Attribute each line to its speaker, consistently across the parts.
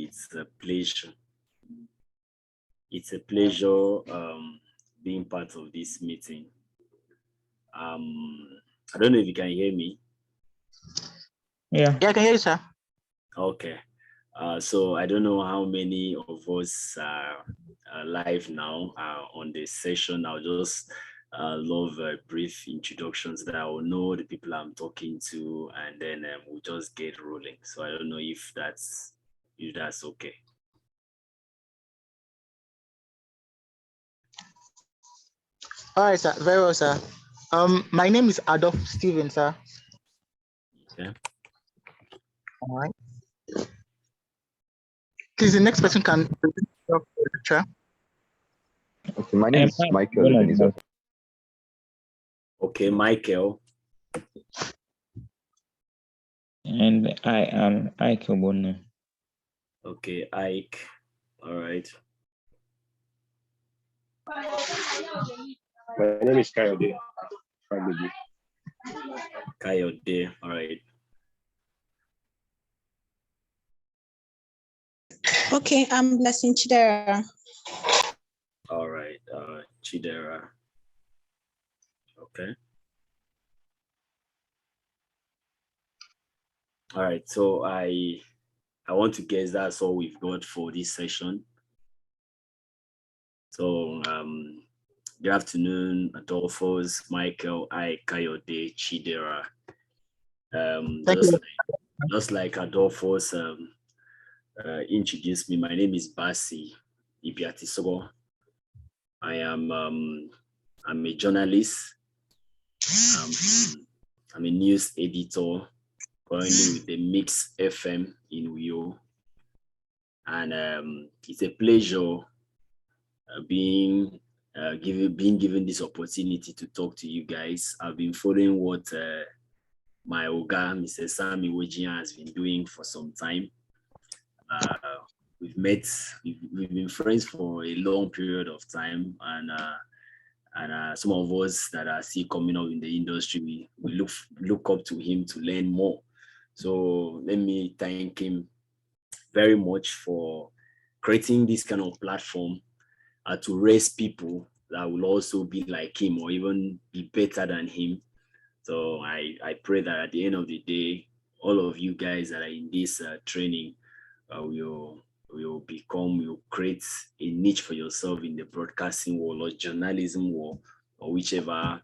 Speaker 1: It's a pleasure. It's a pleasure being part of this meeting. I don't know if you can hear me.
Speaker 2: Yeah, I can hear you, sir.
Speaker 1: Okay. So I don't know how many of us are live now on this session. I'll just love a brief introduction so that I will know the people I'm talking to, and then we'll just get rolling. So I don't know if that's okay.
Speaker 2: All right, sir. Very well, sir. My name is Adolf Steven, sir.
Speaker 1: Okay.
Speaker 2: All right. Please, the next person can lecture.
Speaker 3: Okay, my name is Michael.
Speaker 1: Okay, Michael.
Speaker 4: And I am Ike Obono.
Speaker 1: Okay, Ike. All right.
Speaker 3: My name is Kayode.
Speaker 1: Kayode. All right.
Speaker 5: Okay, I'm Blessing Chidera.
Speaker 1: All right, Chidera. Okay. All right, so I want to guess that's all we've got for this session. So good afternoon, Adolphus, Michael, Kayode, Chidera. Just like Adolphus introduced me, my name is Bassey, Ibiatisuho. I'm a journalist. I'm a news editor, currently with the Mix FM in Uyo. And it's a pleasure being given this opportunity to talk to you guys. I've been following what my Oga, Mr. Sammy Wojian, has been doing for some time. We've been friends for a long period of time, and some of us that are still coming up in the industry, we look up to him to learn more. So let me thank him very much for creating this kind of platform to raise people that will also be like him or even be better than him. So I pray that at the end of the day, all of you guys that are in this training will create a niche for yourself in the broadcasting world or journalism world or whichever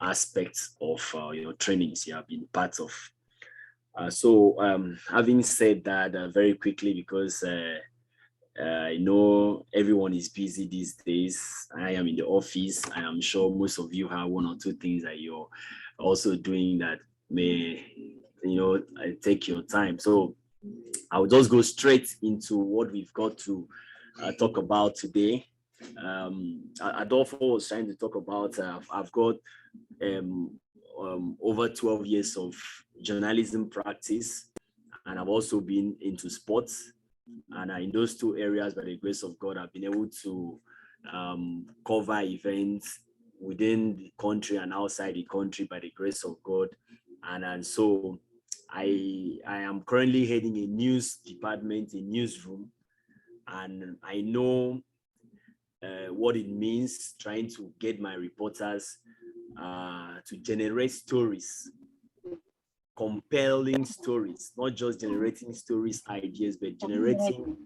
Speaker 1: aspects of your trainings you have been part of. So having said that, very quickly, because I know everyone is busy these days. I am in the office. I am sure most of you have one or two things that you're also doing that may, take your time. So I'll just go straight into what we've got to talk about today. Adolfo was trying to talk about, I've got over 12 years of journalism practice, and I've also been into sports. And in those two areas, by the grace of God, I've been able to cover events within the country and outside the country by the grace of God. And so I am currently heading a news department, a newsroom, and I know what it means trying to get my reporters to generate stories, compelling stories, not just generating stories, ideas, but generating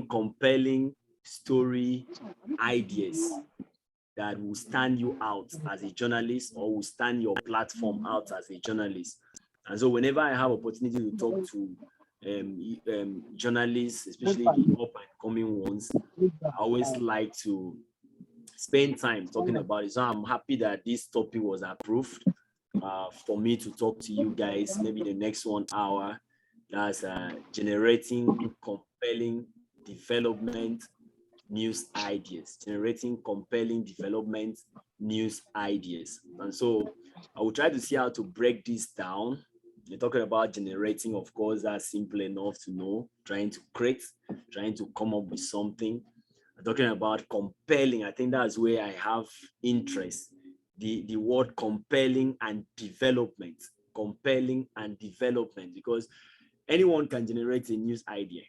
Speaker 1: compelling story ideas that will stand you out as a journalist or will stand your platform out as a journalist. And so whenever I have opportunity to talk to journalists, especially the up and coming ones, I always like to spend time talking about it. So I'm happy that this topic was approved for me to talk to you guys, maybe the next 1 hour. That's generating compelling development news ideas, generating compelling development news ideas. And so I will try to see how to break this down. You're talking about generating, of course, that's simple enough to know, trying to create, trying to come up with something. I'm talking about compelling. I think that's where I have interest. The word compelling and development. compelling, and development, because anyone can generate a news idea,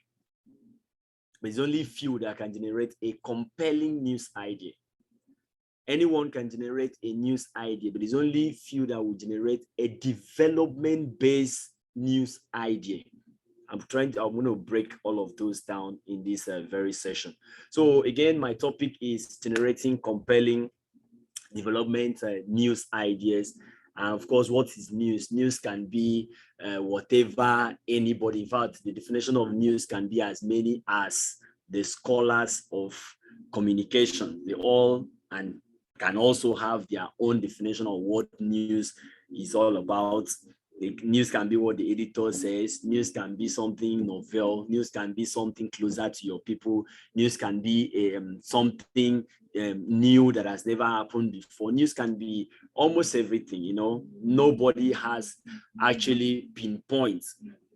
Speaker 1: but it's only few that can generate a compelling news idea. Anyone can generate a news idea, but it's only few that will generate a development-based news idea. I'm going to break all of those down in this very session. So again, my topic is generating compelling development news ideas. And of course, what is news? News can be whatever anybody. In fact, the definition of news can be as many as the scholars of communication. They all and can also have their own definition of what news is all about. The news can be what the editor says. News can be something novel. News can be something closer to your people. News can be something new that has never happened before. News can be almost everything, you know. Nobody has actually pinpoint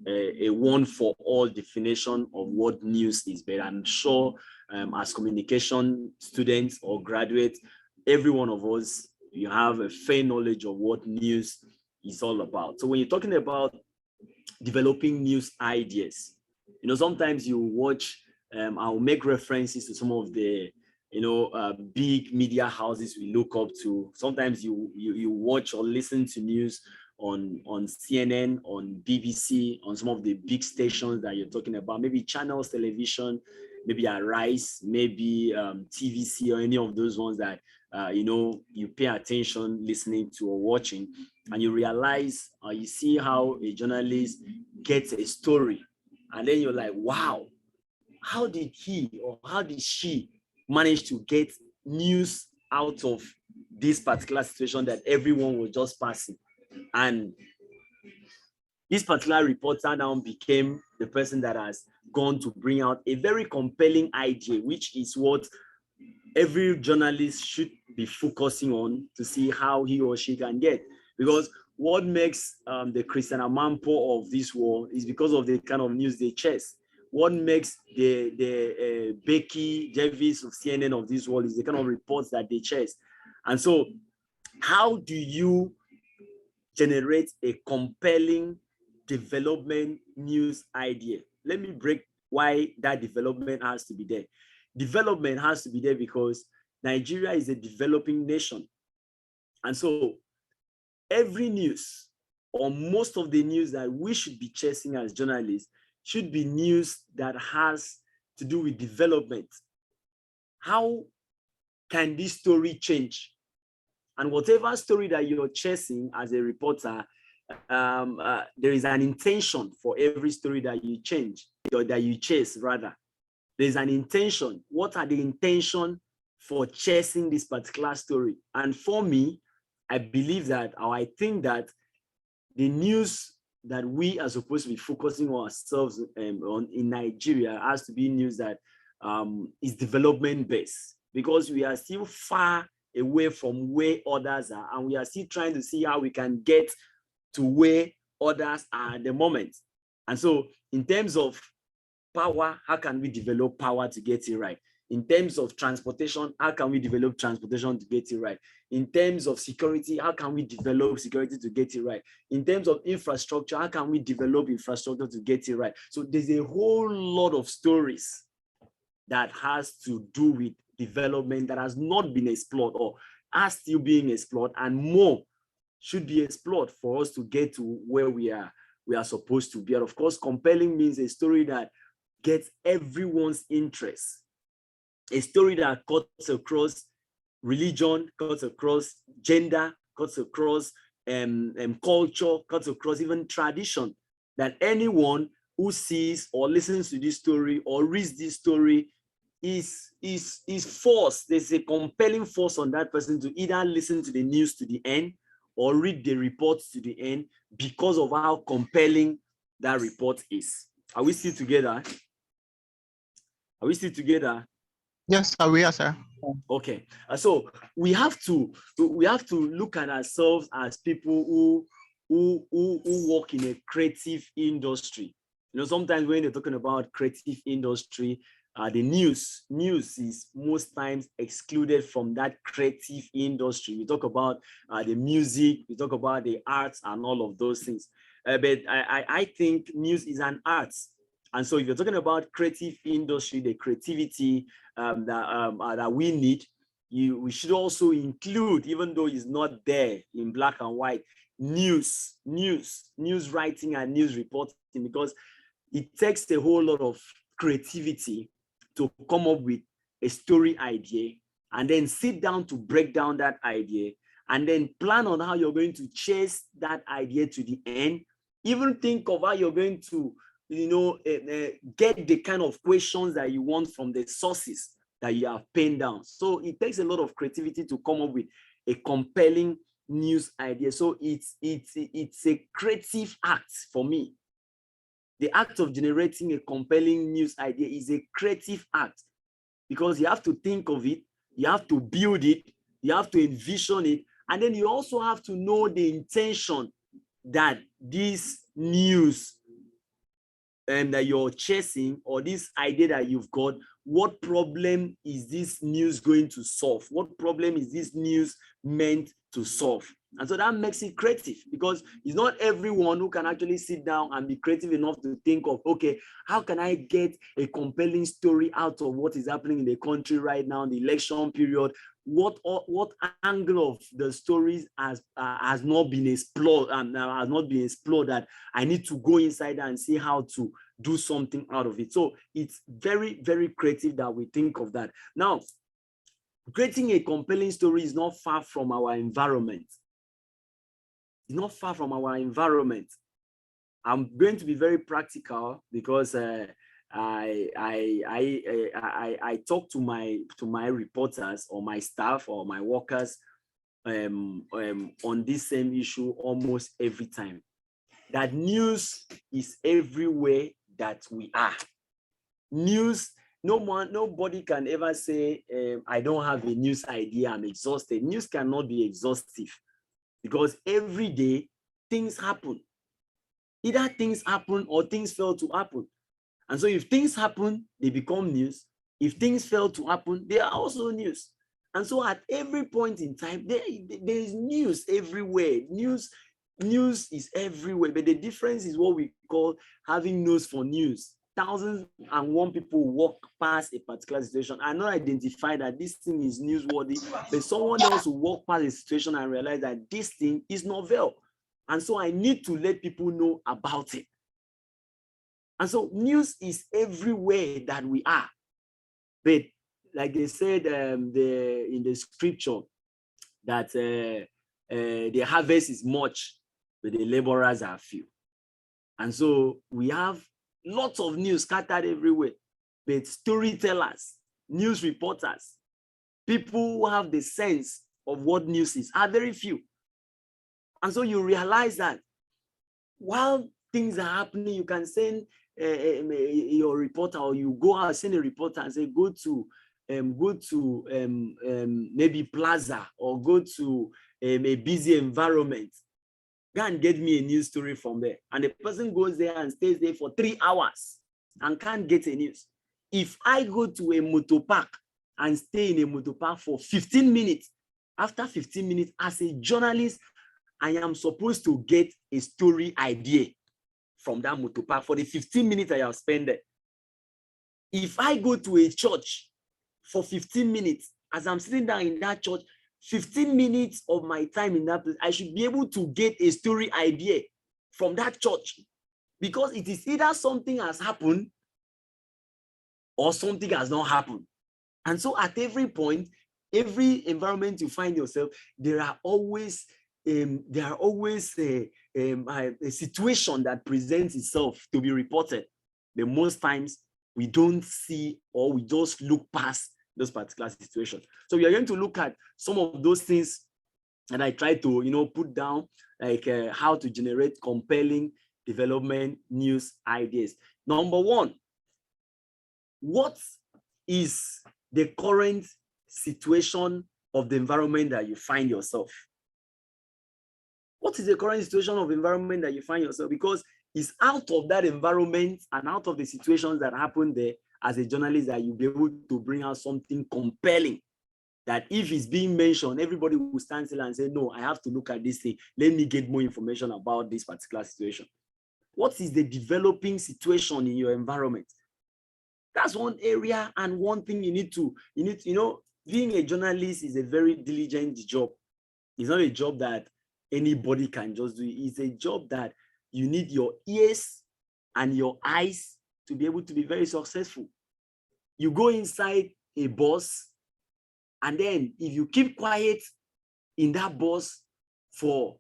Speaker 1: a one-for-all definition of what news is, but I'm sure as communication students or graduates, every one of us, you have a fair knowledge of what news is all about. So when you're talking about developing news ideas, you know, sometimes you watch, I'll make references to some of the, you know, big media houses we look up to. Sometimes you watch or listen to news on CNN, on BBC, on some of the big stations that you're talking about, maybe Channels Television, maybe Arise, maybe TVC, or any of those ones that you know, you pay attention listening to or watching, and you realize, you see how a journalist gets a story, and then you're like, wow, how did he or how did she manage to get news out of this particular situation that everyone was just passing? And this particular reporter now became the person that has gone to bring out a very compelling idea, which is what every journalist should be focusing on to see how he or she can get. Because what makes the Christian Amampo of this world is because of the kind of news they chase. What makes the Becky Davis of CNN of this world is the kind of reports that they chase. And so how do you generate a compelling development news idea? Let me break why that development has to be there. Development has to be there because Nigeria is a developing nation. And so every news, or most of the news that we should be chasing as journalists, should be news that has to do with development. How can this story change? And whatever story that you're chasing as a reporter, there is an intention for every story that you change, or that you chase rather. There's an intention. What are the intention for chasing this particular story? And for me, I believe that, or I think that the news that we are supposed to be focusing on ourselves on in Nigeria has to be news that is development based, because we are still far away from where others are, and we are still trying to see how we can get to where others are at the moment. And so in terms of power, how can we develop power to get it right? In terms of transportation, how can we develop transportation to get it right? In terms of security, how can we develop security to get it right? In terms of infrastructure, how can we develop infrastructure to get it right? So there's a whole lot of stories that has to do with development that has not been explored or are still being explored, and more should be explored for us to get to where we are supposed to be. And of course, compelling means a story that gets everyone's interest. A story that cuts across religion, cuts across gender, cuts across culture, cuts across even tradition, that anyone who sees or listens to this story or reads this story is forced. There's a compelling force on that person to either listen to the news to the end or read the reports to the end because of how compelling that report is. Are we still together? Are we still together?
Speaker 2: Yes, sir, we are, sir.
Speaker 1: Okay, so we have to look at ourselves as people who work in a creative industry. You know, sometimes when they're talking about creative industry, the news is most times excluded from that creative industry. We talk about the music, we talk about the arts and all of those things. But I think news is an art. And so if you're talking about creative industry, the creativity that we need, we should also include, even though it's not there in black and white, news writing and news reporting, because it takes a whole lot of creativity to come up with a story idea and then sit down to break down that idea and then plan on how you're going to chase that idea to the end. Even think of how you're going to, get the kind of questions that you want from the sources that you have penned down. So it takes a lot of creativity to come up with a compelling news idea. So it's a creative act for me. The act of generating a compelling news idea is a creative act, because you have to think of it, you have to build it, you have to envision it, and then you also have to know the intention that this news that you're chasing, or this idea that you've got, what problem is this news going to solve? What problem is this news meant to solve? And so that makes it creative, because it's not everyone who can actually sit down and be creative enough to think of, okay, how can I get a compelling story out of what is happening in the country right now, the election period? What angle of the stories has not been explored that I need to go inside and see how to do something out of it. So it's very, very creative that we think of that. Now, creating a compelling story is not far from our environment. It's not far from our environment. I'm going to be very practical, because I talk to my reporters or my staff or my workers on this same issue almost every time. That news is everywhere that we are. News, nobody can ever say, I don't have a news idea, I'm exhausted. News cannot be exhaustive, because every day things happen. Either things happen or things fail to happen. And so if things happen, they become news. If things fail to happen, they are also news. And so at every point in time, there is news everywhere. News is everywhere, but the difference is what we call having nose for news. 1,001 people walk past a particular situation and not identify that this thing is newsworthy, but someone else will walk past a situation and realize that this thing is novel. And so I need to let people know about it. And so news is everywhere that we are. But like they said in the scripture, that the harvest is much, but the laborers are few. And so we have lots of news scattered everywhere, but storytellers, news reporters, people who have the sense of what news is are very few. And so you realize that while things are happening, you can send your reporter, or you go out, send a reporter and say, go to maybe Plaza, or go to a busy environment. Go and get me a news story from there. And the person goes there and stays there for 3 hours and can't get a news. If I go to a motor park and stay in a motor park for 15 minutes, after 15 minutes, as a journalist, I am supposed to get a story idea from that motor park for the 15 minutes I have spent there. If I go to a church for 15 minutes, as I'm sitting down in that church, 15 minutes of my time in that place, I should be able to get a story idea from that church, because it is either something has happened or something has not happened. And so at every point, every environment you find yourself, there are always a situation that presents itself to be reported. But most times we don't see, or we just look past those particular situations. So we are going to look at some of those things that I try to put down, like how to generate compelling development news ideas. Number one, what is the current situation of the environment that you find yourself? What is the current situation of environment that you find yourself? Because it's out of that environment and out of the situations that happen there, as a journalist that you'll be able to bring out something compelling, that if it's being mentioned, everybody will stand still and say, no, I have to look at this thing. Let me get more information about this particular situation. What is the developing situation in your environment? That's one area and one thing you need to, being a journalist is a very diligent job. It's not a job that anybody can just do. It's a job that you need your ears and your eyes to be able to be very successful. You go inside a bus, and then if you keep quiet in that bus for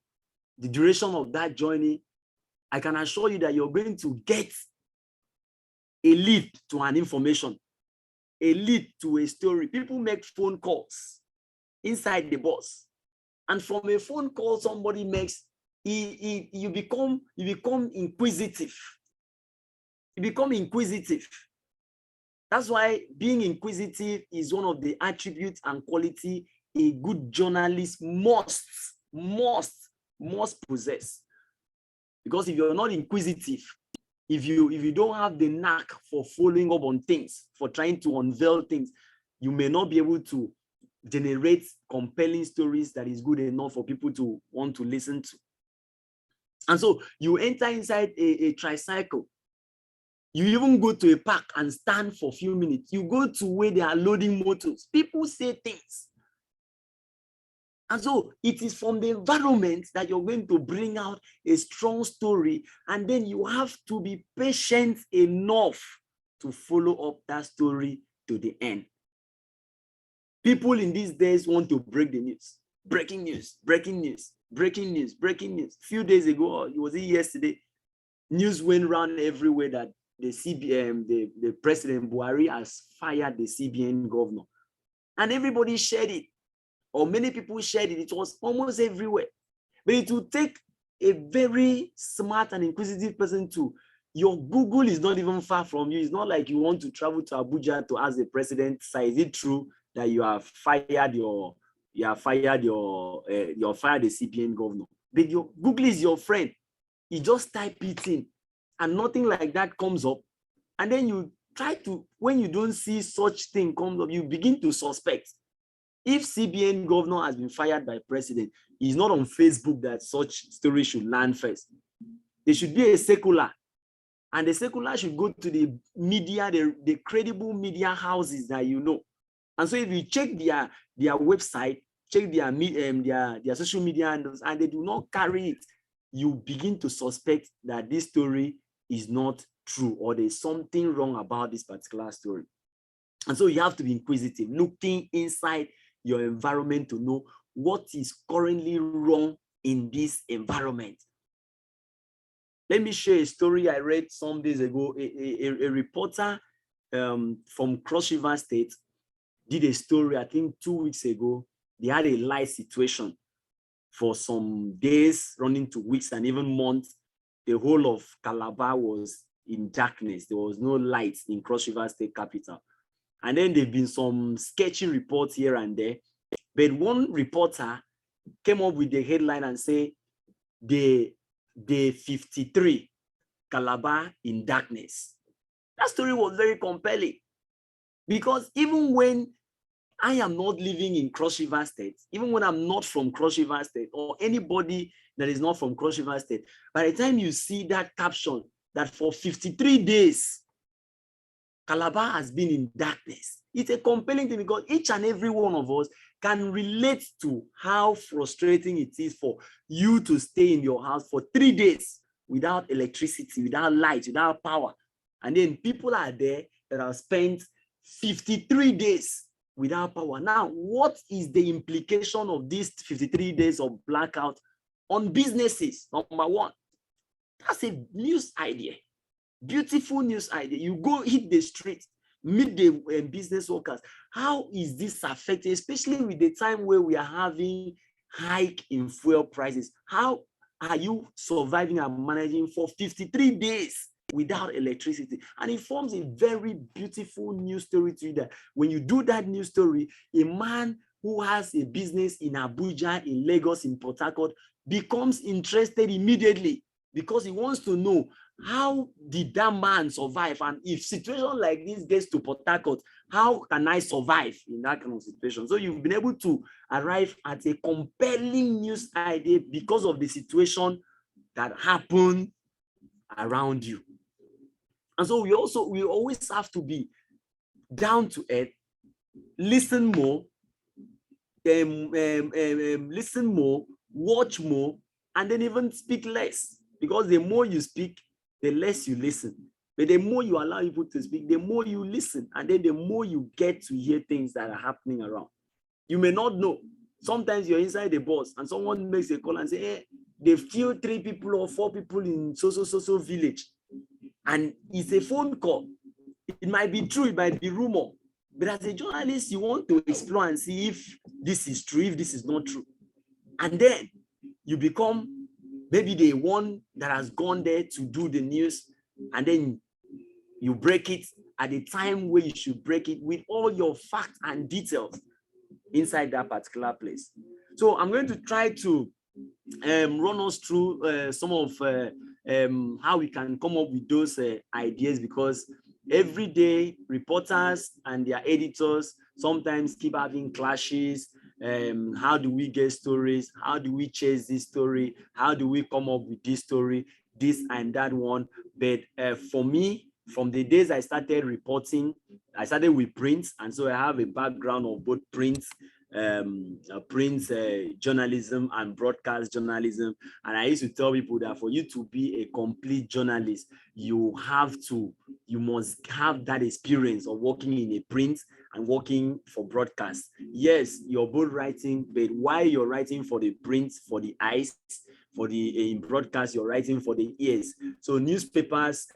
Speaker 1: the duration of that journey, I can assure you that you're going to get a lead to an information, a lead to a story. People make phone calls inside the bus. And from a phone call somebody makes, you become inquisitive. You become inquisitive. That's why being inquisitive is one of the attributes and quality a good journalist must possess. Because if you're not inquisitive, if you don't have the knack for following up on things, for trying to unveil things, you may not be able to generate compelling stories that is good enough for people to want to listen to. And so you enter inside a tricycle. You even go to a park and stand for a few minutes. You go to where they are loading motors. People say things. And so it is from the environment that you're going to bring out a strong story, and then you have to be patient enough to follow up that story to the end. People in these days want to break the news. Breaking news, breaking news, breaking news, breaking news. A few days ago, or was it yesterday, news went around everywhere that the President Buhari has fired the CBN governor. And everybody shared it, or many people shared it. It was almost everywhere. But it will take a very smart and inquisitive person to, your Google is not even far from you. It's not like you want to travel to Abuja to ask the president, sir, is it true that you have fired the CBN governor? But your Google is your friend. You just type it in and nothing like that comes up. And then you try to, when you don't see such thing comes up, you begin to suspect. If CBN governor has been fired by president, it's not on Facebook that such story should land first. There should be a circular, and the circular should go to the media, the credible media houses that you know. And so if you check their website, check their social media handles, and they do not carry it, you begin to suspect that this story is not true, or there's something wrong about this particular story. And so you have to be inquisitive, looking inside your environment to know what is currently wrong in this environment. Let me share a story I read some days ago. A reporter from Cross River State did a story, I think 2 weeks ago. They had a light situation for some days, running to weeks and even months. The whole of Calabar was in darkness. There was no light in Cross River State capital. And then there've been some sketchy reports here and there. But one reporter came up with the headline and say, Day 53, Calabar in darkness. That story was very compelling, because even when I am not living in Cross River State, even when I'm not from Cross River State, or anybody that is not from Cross River State, by the time you see that caption, that for 53 days, Calabar has been in darkness, it's a compelling thing, because each and every one of us can relate to how frustrating it is for you to stay in your house for 3 days without electricity, without light, without power. And then people are there that have spent 53 days without power. Now, what is the implication of these 53 days of blackout on businesses? Number one, that's a news idea. Beautiful news idea. You go hit the street, meet the business workers. How is this affected, especially with the time where we are having hike in fuel prices? How are you surviving and managing for 53 days without electricity? And it forms a very beautiful news story to you, that when you do that news story, a man who has a business in Abuja, in Lagos, in Port Harcourt becomes interested immediately, because he wants to know how did that man survive? And if situation like this gets to Port Harcourt, how can I survive in that kind of situation? So you've been able to arrive at a compelling news idea because of the situation that happened around you. And so we always have to be down to earth, listen more, listen more, watch more, and then even speak less. Because the more you speak, the less you listen. But the more you allow people to speak, the more you listen, and then the more you get to hear things that are happening around. You may not know. Sometimes you're inside the bus and someone makes a call and say, hey, they've killed 3 people or 4 people in so village. And it's a phone call. It might be true, it might be rumor. But as a journalist, you want to explore and see if this is true, if this is not true. And then you become maybe the one that has gone there to do the news, and then you break it at the time where you should break it with all your facts and details inside that particular place. So I'm going to try to run us through some of how we can come up with those ideas, because every day reporters and their editors sometimes keep having clashes. How do we get stories? How do we chase this story? How do we come up with this story, this and that one? But for me, from the days I started reporting, I started with print, and so I have a background of both print journalism and broadcast journalism. And I used to tell people that for you to be a complete journalist, you must have that experience of working in a print and working for broadcast. Yes, you're both writing, but while you're writing for the print, for the eyes, for the in broadcast, you're writing for the ears. So newspapers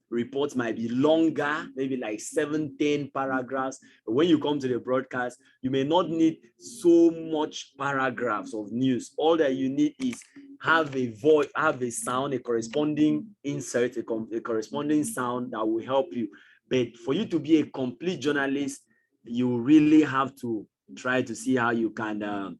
Speaker 1: reports might be longer, maybe like 7-10 paragraphs. But when you come to the broadcast, you may not need so much paragraphs of news. All that you need is have a voice, have a sound, a corresponding insert, a corresponding sound that will help you. But for you to be a complete journalist, you really have to try to see how you can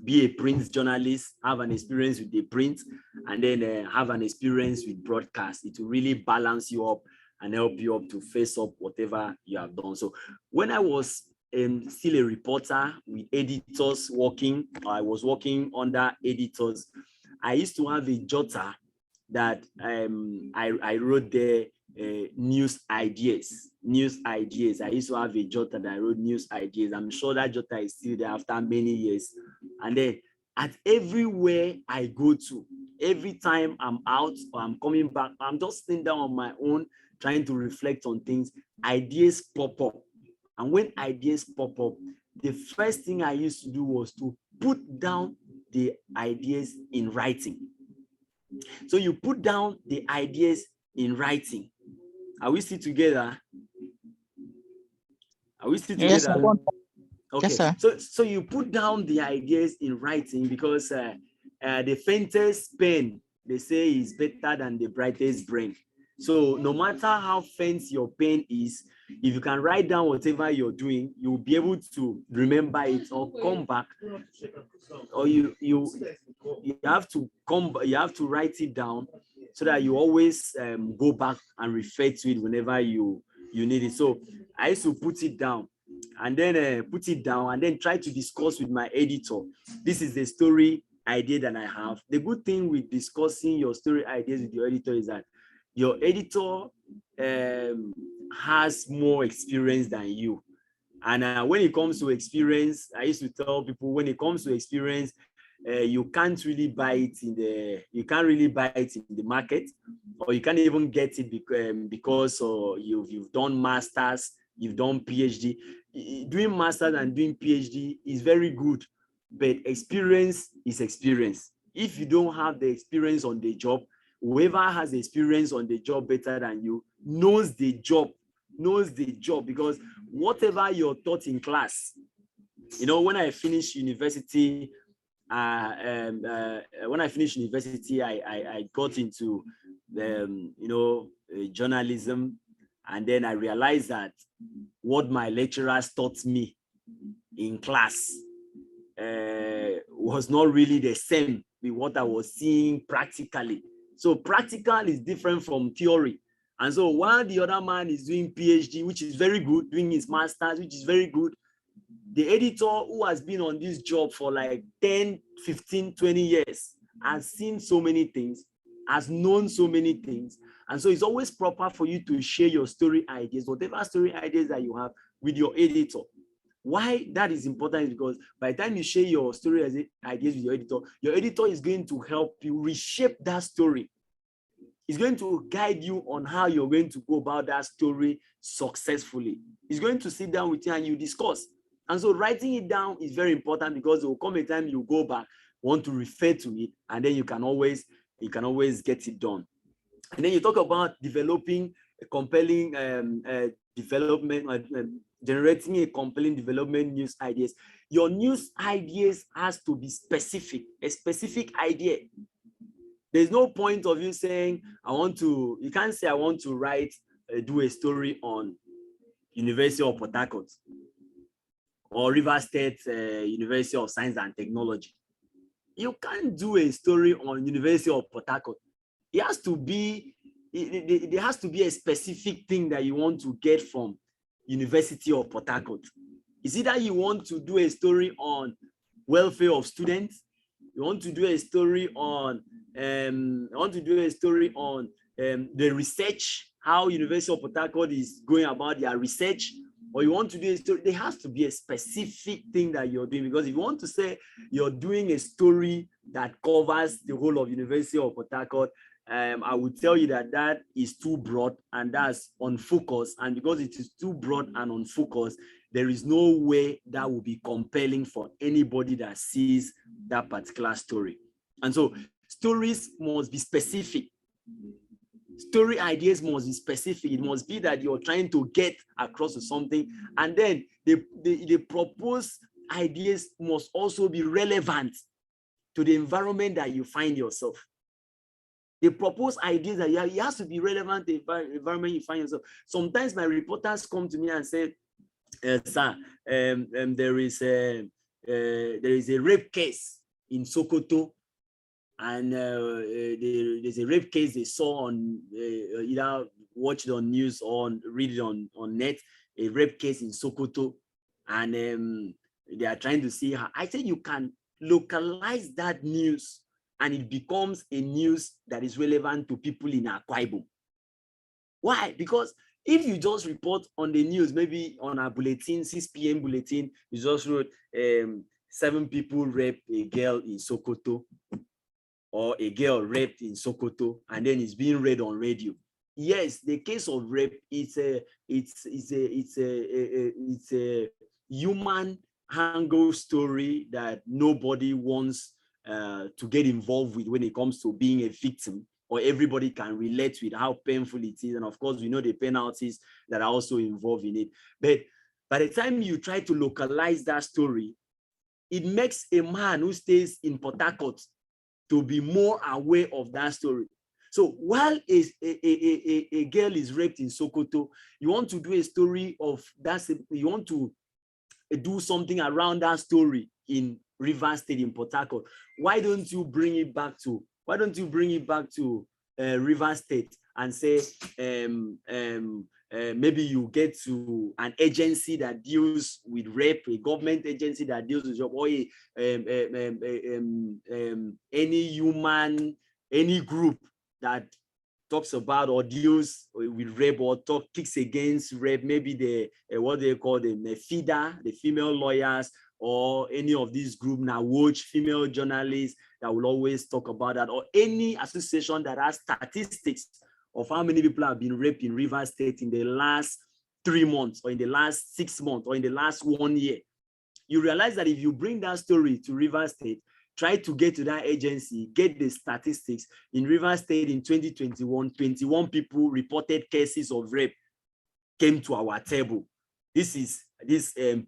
Speaker 1: be a print journalist, have an experience with the print, and then have an experience with broadcast. It will really balance you up and help you up to face up whatever you have done. So when I was still a reporter with editors working, I was working under editors, I used to have a jotter that I wrote there news ideas. I used to have a jotter that I wrote news ideas. I'm sure that jotter is still there after many years. And then at everywhere I go to, every time I'm out or I'm coming back, I'm just sitting down on my own, trying to reflect on things. Ideas pop up. And when ideas pop up, the first thing I used to do was to put down the ideas in writing. So you put down the ideas in writing. Are we still together? Are we still together?
Speaker 2: Yes, sir.
Speaker 1: Okay.
Speaker 2: Yes, sir.
Speaker 1: So you put down the ideas in writing, because the faintest pen, they say, is better than the brightest brain. So no matter how faint your pen is, if you can write down whatever you're doing, you'll be able to remember it or come back. Or you have to write it down so that you always go back and refer to it whenever you need it. So I used to put it down and then try to discuss with my editor. This is the story idea that I have. The good thing with discussing your story ideas with your editor is that your editor has more experience than you. And when it comes to experience, I used to tell people, when it comes to experience, you can't really buy it in the market, or you can't even get it because you've done masters, you've done PhD. Doing masters and doing PhD is very good, but experience is experience. If you don't have the experience on the job, whoever has the experience on the job better than you knows the job, because whatever you're taught in class, when I finished university, I got into journalism, and then I realized that what my lecturers taught me in class was not really the same with what I was seeing practically So practical is different from theory. And so while the other man is doing PhD, which is very good, doing his master's, which is very good, the editor who has been on this job for like 10, 15, 20 years has seen so many things, has known so many things. And so it's always proper for you to share your story ideas, whatever story ideas that you have, with your editor. Why that is important is because by the time you share your story ideas with your editor is going to help you reshape that story. It's going to guide you on how you're going to go about that story successfully. It's going to sit down with you and you discuss. And so writing it down is very important because there will come a time you go back, want to refer to it, and then you can always get it done. And then you talk about developing a compelling generating a compelling development news ideas. Your news ideas has to be specific, a specific idea. There's no point of you saying, you can't say I want to write, do a story on University of Port Harcourt or River State University of Science and Technology. You can't do a story on University of Port Harcourt. There has to be a specific thing that you want to get from University of Port Harcourt. Is either you want to do a story on welfare of students, you want to do a story on the research, how University of Port Harcourt is going about their research, or you want to do a story. There has to be a specific thing that you're doing, because if you want to say you're doing a story that covers the whole of University of Port Harcourt, I would tell you that is too broad and that's unfocused. And because it is too broad and unfocused, there is no way that will be compelling for anybody that sees that particular story. And so stories must be specific. Story ideas must be specific. It must be that you're trying to get across to something. And then the proposed ideas must also be relevant to the environment that you find yourself. The proposed ideas that it has to be relevant to the environment you find yourself. Sometimes my reporters come to me and say, sir, there is a rape case in Sokoto, and there's a rape case they saw on either watched on news or read it on net, a rape case in Sokoto, and they are trying to see how. I said you can localize that news and it becomes a news that is relevant to people in Akwa Ibom. Why? Because if you just report on the news, maybe on a bulletin, 6 p.m. bulletin, you just wrote 7 people raped a girl in Sokoto, or a girl raped in Sokoto, and then it's being read on radio. Yes, the case of rape, it's a human angle story that nobody wants to get involved with when it comes to being a victim, or everybody can relate with how painful it is. And of course, we know the penalties that are also involved in it. But by the time you try to localize that story, it makes a man who stays in Port Harcourt to be more aware of that story. So while a girl is raped in Sokoto, you want to do a story of that, you want to do something around that story in River State in Port Harcourt. Why don't you bring it back to River State and say maybe you get to an agency that deals with rape, a government agency that deals with rape, or any group that talks about or deals with rape or kicks against rape, maybe the what they call the FIDA, the female lawyers, or any of these groups now, watch female journalists that will always talk about that, or any association that has statistics of how many people have been raped in River State in the last 3 months, or in the last 6 months, or in the last 1 year. You realize that if you bring that story to River State, try to get to that agency, get the statistics. In River State in 2021, 21 people reported cases of rape came to our table. These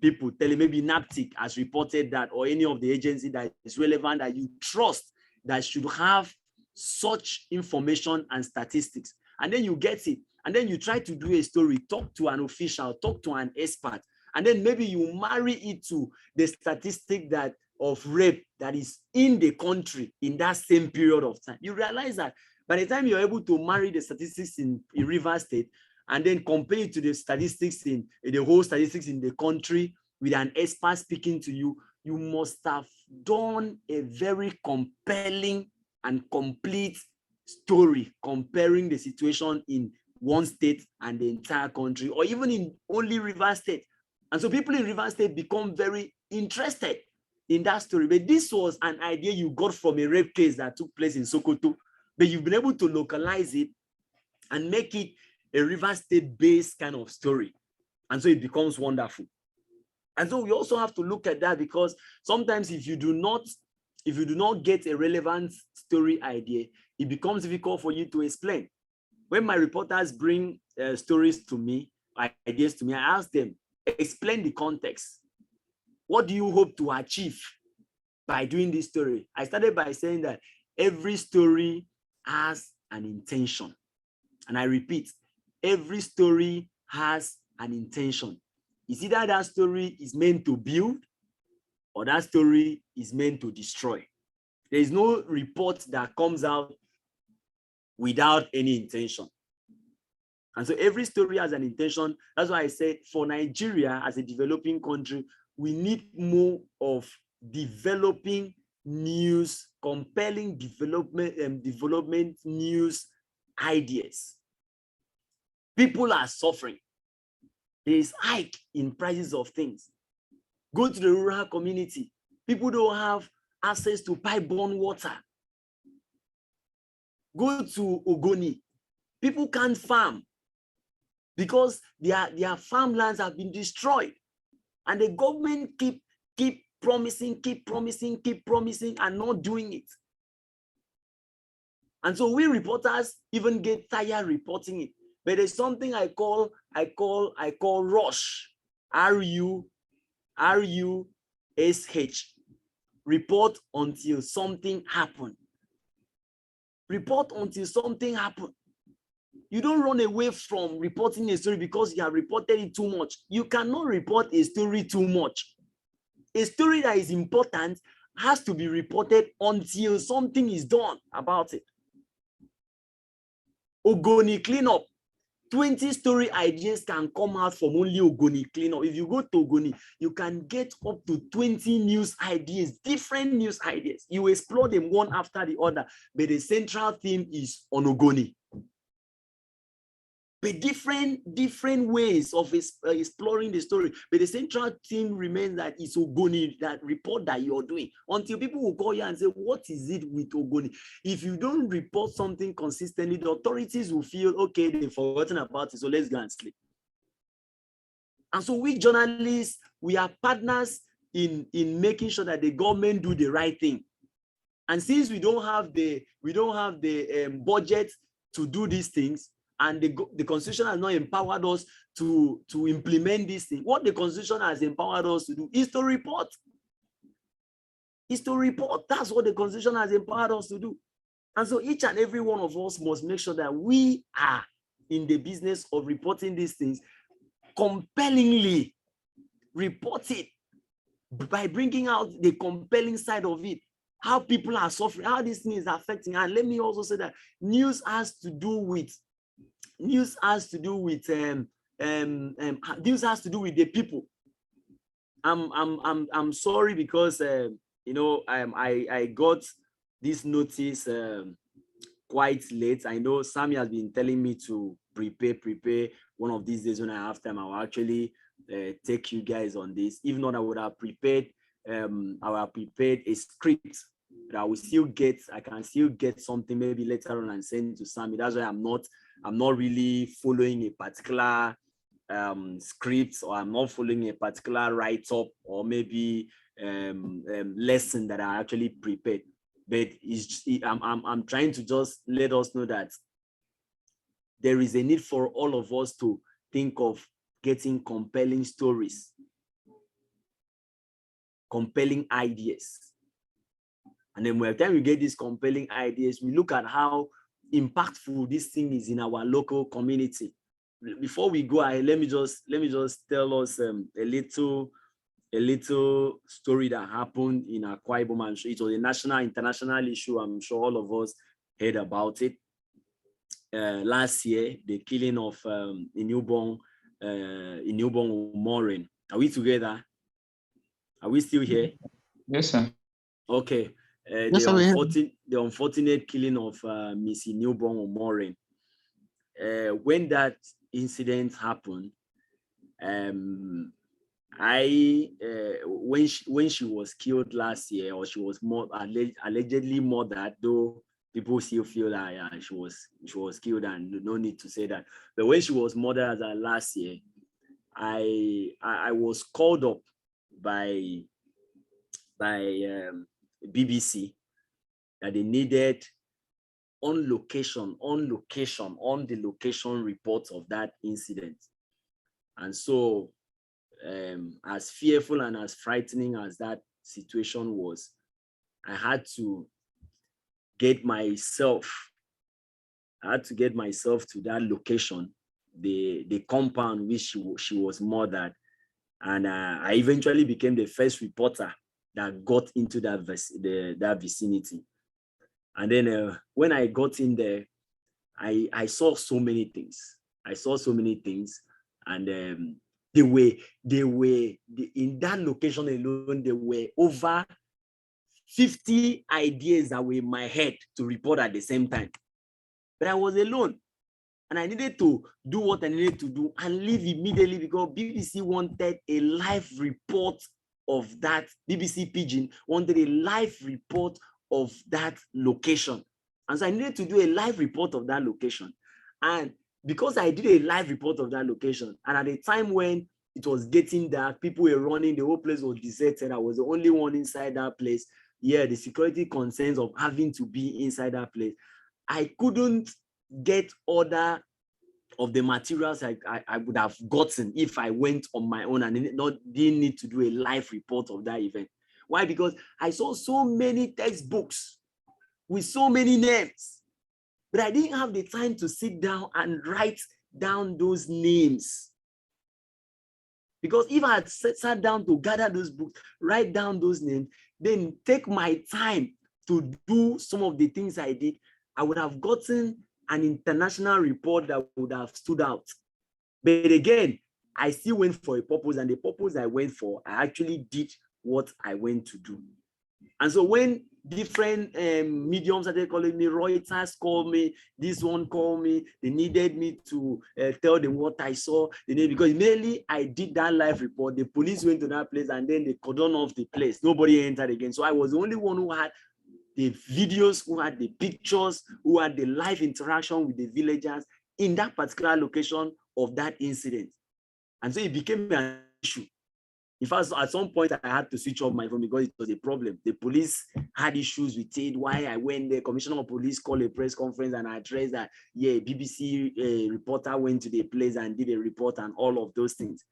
Speaker 1: people telling, maybe NAPTIC has reported that, or any of the agency that is relevant that you trust that should have such information and statistics. And then you get it. And then you try to do a story, talk to an official, talk to an expert. And then maybe you marry it to the statistic of rape that is in the country in that same period of time. You realize that By the time you're able to marry the statistics in Rivers State and then compare it to the statistics in the whole statistics in the country with an expert speaking to you, you must have done a very compelling and complete story comparing the situation in one state and the entire country, or even in only Rivers State. And so people in Rivers State become very interested in that story. But this was an idea you got from a rape case that took place in Sokoto, but you've been able to localize it and make it a Rivers State-based kind of story. And so it becomes wonderful. And so we also have to look at that, because sometimes if you do not get a relevant story idea, it becomes difficult for you to explain. When my reporters bring stories to me, ideas to me, I ask them, explain the context. What do you hope to achieve by doing this story? I started by saying that every story has an intention. And I repeat, every story has an intention. It's either that story is meant to build or that story is meant to destroy. There is no report that comes out without any intention. And so every story has an intention. That's why I said for Nigeria as a developing country, we need more of developing news, compelling development news ideas. People are suffering. There is hike in prices of things. Go to the rural community. People don't have access to pipe-borne water. Go to Ogoni. People can't farm because their farmlands have been destroyed. And the government keep promising and not doing it. And so we reporters even get tired reporting it. But there's something I call rush, R-U-S-H. Report until something happens. Report until something happens. You don't run away from reporting a story because you have reported it too much. You cannot report a story too much. A story that is important has to be reported until something is done about it. Ogoni cleanup. 20 story ideas can come out from only Ogoni cleanup. If you go to Ogoni, you can get up to 20 news ideas, different news ideas. You explore them one after the other, but the central theme is on Ogoni. But different ways of exploring the story, but the central theme remains that it's Ogoni, that report that you're doing, until people will call you and say, what is it with Ogoni? If you don't report something consistently, the authorities will feel, okay, they've forgotten about it, so let's go and sleep. And so we journalists, we are partners in making sure that the government do the right thing. And since we don't have the budget to do these things, and the Constitution has not empowered us to implement this thing. What the Constitution has empowered us to do is to report. Is to report. That's what the Constitution has empowered us to do. And so each and every one of us must make sure that we are in the business of reporting these things compellingly. Report it by bringing out the compelling side of it. How people are suffering, how this thing is affecting. And let me also say that news has to do with the people. I'm sorry because I got this notice quite late. I know Sammy has been telling me to prepare. One of these days when I have time, I will actually take you guys on this. If not, I would have prepared a script that I can still get something maybe later on and send to Sammy. That's why I'm not really following a particular script, or I'm not following a particular write-up or maybe lesson that I actually prepared. But I'm trying to just let us know that there is a need for all of us to think of getting compelling stories, compelling ideas. And then by the time we get these compelling ideas, we look at how impactful this thing is in our local community. Before we go ahead, let me just tell us a little story that happened in Akwa Ibom. It was a national, international issue. I'm sure all of us heard about it. last year, the killing of Inubong Morin. Are we together? Are we still here?
Speaker 4: Yes, sir.
Speaker 1: Okay.
Speaker 2: Yes, sir,
Speaker 1: The unfortunate killing of Miss Inubong Morin. When that incident happened, when she was killed last year, or she was allegedly murdered, though people still feel that she was killed, and no need to say that. But when she was murdered last year, I was called up by BBC that they needed on the location reports of that incident. And so as fearful and as frightening as that situation was, I had to get myself to that location, the compound which she was murdered. And I eventually became the first reporter that got into that vicinity. And then when I got in there, I saw so many things. And they were in that location alone, there were over 50 ideas that were in my head to report at the same time. But I was alone, and I needed to do what I needed to do and leave immediately, because BBC wanted a live report of that. BBC Pidgin wanted a live report of that location. And so I needed to do a live report of that location. And because I did a live report of that location, and at the time when it was getting dark, people were running, the whole place was deserted, I was the only one inside that place. Yeah, the security concerns of having to be inside that place, I couldn't get order of the materials I would have gotten if I went on my own and didn't need to do a live report of that event. Why? Because I saw so many textbooks with so many names, but I didn't have the time to sit down and write down those names. Because if I had sat down to gather those books, write down those names, then take my time to do some of the things I did, I would have gotten an international report that would have stood out. But again, I still went for a purpose, and the purpose I went for, I actually did what I went to do. And so when different mediums started calling me, Reuters called me, this one called me, they needed me to tell them what I saw. Because immediately I did that live report, the police went to that place and then they cordoned off the place. Nobody entered again. So I was the only one who had the videos, who had the pictures, who had the live interaction with the villagers in that particular location of that incident. And so it became an issue. In fact, at some point, I had to switch off my phone because it was a problem. The police had issues with it. Why I went there, Commissioner of Police called a press conference and I addressed that, yeah, BBC reporter went to the place and did a report and all of those things.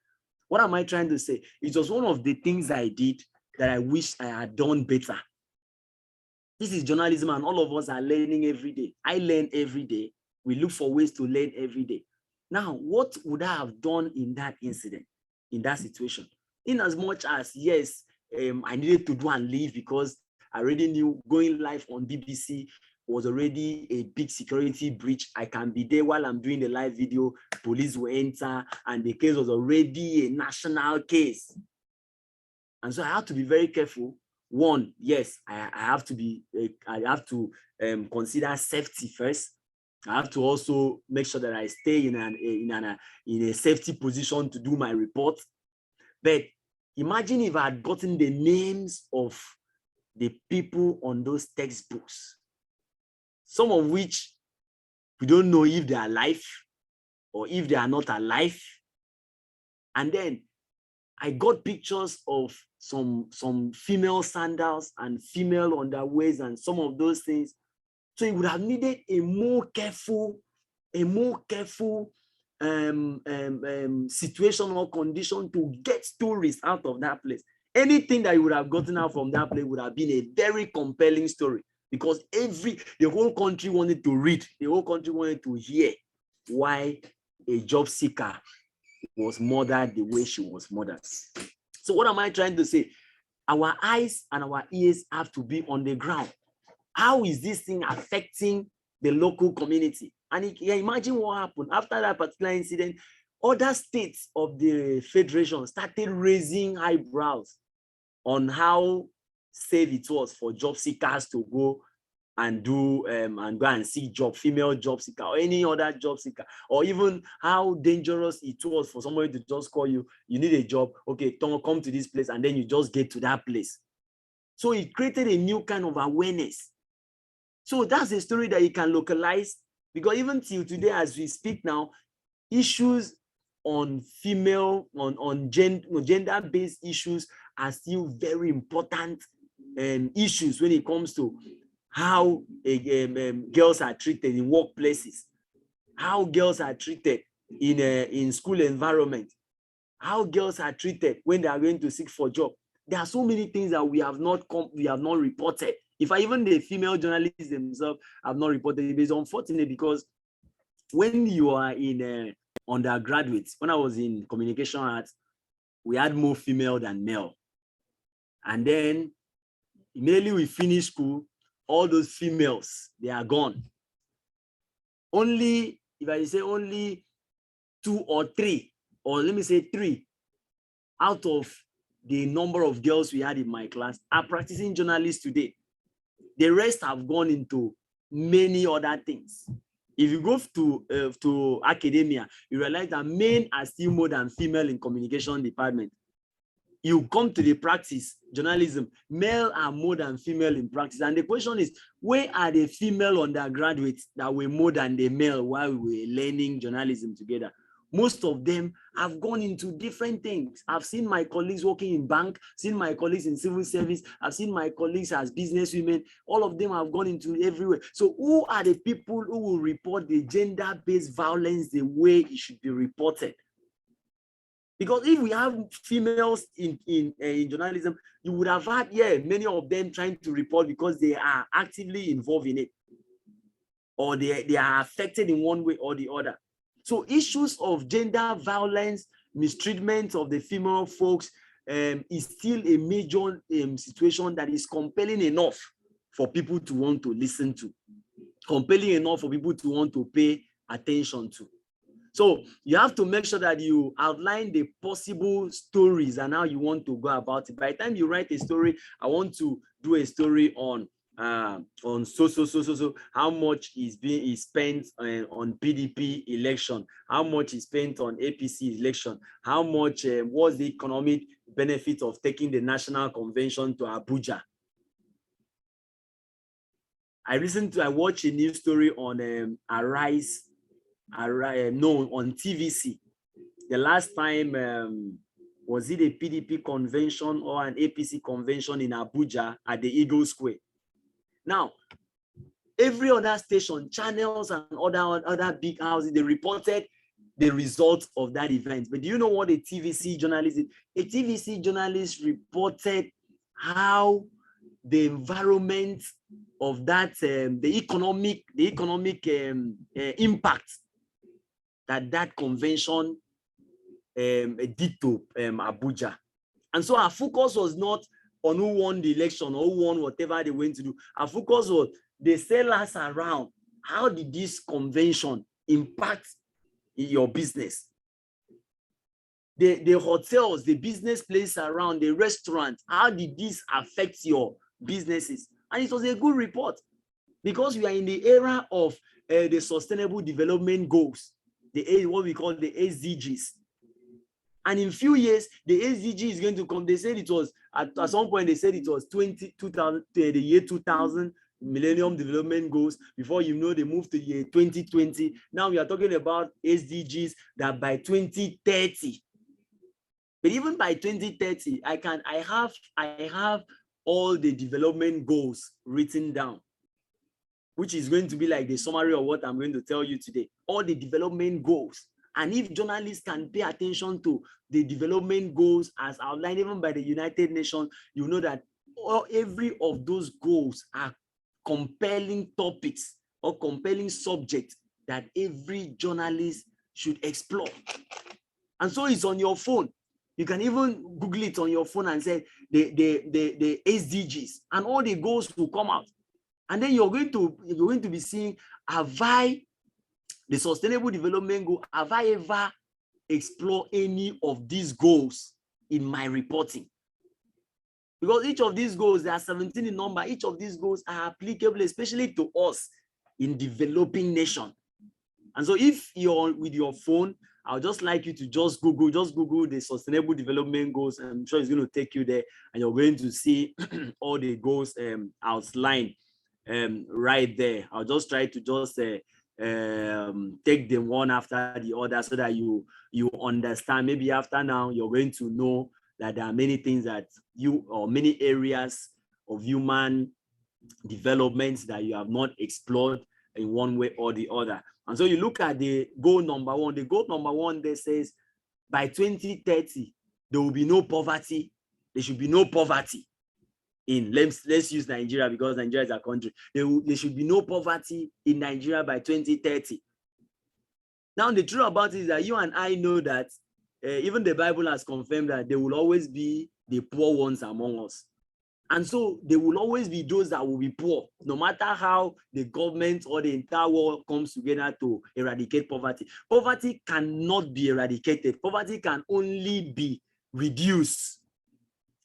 Speaker 1: What am I trying to say? It was one of the things I did that I wish I had done better. This is journalism, and all of us are learning every day. I learn every day. We look for ways to learn every day. Now, what would I have done in that incident, in that situation? In as much as, yes, I needed to do and leave because I already knew going live on BBC was already a big security breach. I can be there while I'm doing the live video, police will enter, and the case was already a national case. And so I have to be very careful. One, yes, I have to consider safety first. I have to also make sure that I stay in a safety position to do my report. But imagine if I had gotten the names of the people on those textbooks, some of which we don't know if they are alive or if they are not alive. And then I got pictures of some female sandals and female underwears and some of those things. So it would have needed a more careful situation or condition to get stories out of that place. Anything that you would have gotten out from that place would have been a very compelling story, because the whole country wanted to read, the whole country wanted to hear why a job seeker was murdered the way she was murdered. So what am I trying to say? Our eyes and our ears have to be on the ground. How is this thing affecting the local community? And you can imagine what happened after that particular incident. Other states of the federation started raising eyebrows on how safe it was for job seekers to go and go and seek job, female job seeker or any other job seeker, or even how dangerous it was for somebody to just call you, you need a job, okay, come to this place, and then you just get to that place. So it created a new kind of awareness. So that's a story that you can localize, because even till today, as we speak now, issues on female, on gender-based issues are still very important issues when it comes to how girls are treated in workplaces, how girls are treated in school environment, how girls are treated when they are going to seek for job. There are so many things that we have not reported. If even the female journalists themselves have not reported, it is unfortunate, because when you are in undergraduates, when I was in communication arts, we had more female than male. And then immediately we finished school, all those females, they are gone. Only, if I say only 2 or 3, or let me say 3, out of the number of girls we had in my class are practicing journalists today. The rest have gone into many other things. If you go to academia, you realize that men are still more than female in communication department. You come to the practice, journalism, male are more than female in practice. And the question is, where are the female undergraduates that were more than the male while we were learning journalism together? Most of them have gone into different things. I've seen my colleagues working in bank, seen my colleagues in civil service, I've seen my colleagues as business women. All of them have gone into everywhere. So who are the people who will report the gender-based violence the way it should be reported? Because if we have females in journalism, you would have had, many of them trying to report because they are actively involved in it, or they are affected in one way or the other. So issues of gender violence, mistreatment of the female folks is still a major situation that is compelling enough for people to want to listen to, compelling enough for people to want to pay attention to. So you have to make sure that you outline the possible stories and how you want to go about it. By the time you write a story, I want to do a story on how much is spent on PDP election, how much is spent on APC election, how much was the economic benefit of taking the national convention to Abuja. I watched a news story on Arise, on TVC. The last time, was it a PDP convention or an APC convention in Abuja at the Eagle Square? Now, every other station, channels and other big houses, they reported the results of that event. But do you know what a TVC journalist did? A TVC journalist reported how the environment of that, the economic impact that convention did to Abuja. And so our focus was not on who won the election or who won whatever they went to do. Our focus was the sellers around. How did this convention impact your business? The hotels, the business place around, the restaurants, how did this affect your businesses? And it was a good report, because we are in the era of the Sustainable Development Goals, what we call the SDGs. And in a few years, the SDG is going to come. They said it was, at some point, they said it was 2000, the year 2000, Millennium Development Goals. Before you know, they moved to the year 2020. Now we are talking about SDGs that by 2030. But even by 2030, I have all the development goals written down, which is going to be like the summary of what I'm going to tell you today. All the development goals. And if journalists can pay attention to the development goals as outlined even by the United Nations, you know that every of those goals are compelling topics or compelling subjects that every journalist should explore. And so it's on your phone. You can even Google it on your phone and say the SDGs, and all the goals will come out. And then you're going to be seeing, have I the Sustainable Development Goal, have I ever explored any of these goals in my reporting? Because each of these goals, there are 17 in number, each of these goals are applicable, especially to us in developing nation. And so if you're with your phone, I'll just like you to just Google the Sustainable Development Goals. I'm sure it's going to take you there, and you're going to see all the goals outlined right there. I'll just try to just take them one after the other so that you understand. Maybe after now, you're going to know that there are many things that many areas of human development that you have not explored in one way or the other. And so you look at the goal number one. The goal number one there says by 2030, there will be no poverty. There should be no poverty in, let's use Nigeria because Nigeria is a country. There should be no poverty in Nigeria by 2030. Now, the truth about it is that you and I know that even the Bible has confirmed that there will always be the poor ones among us. And so there will always be those that will be poor, no matter how the government or the entire world comes together to eradicate poverty. Poverty cannot be eradicated. Poverty can only be reduced.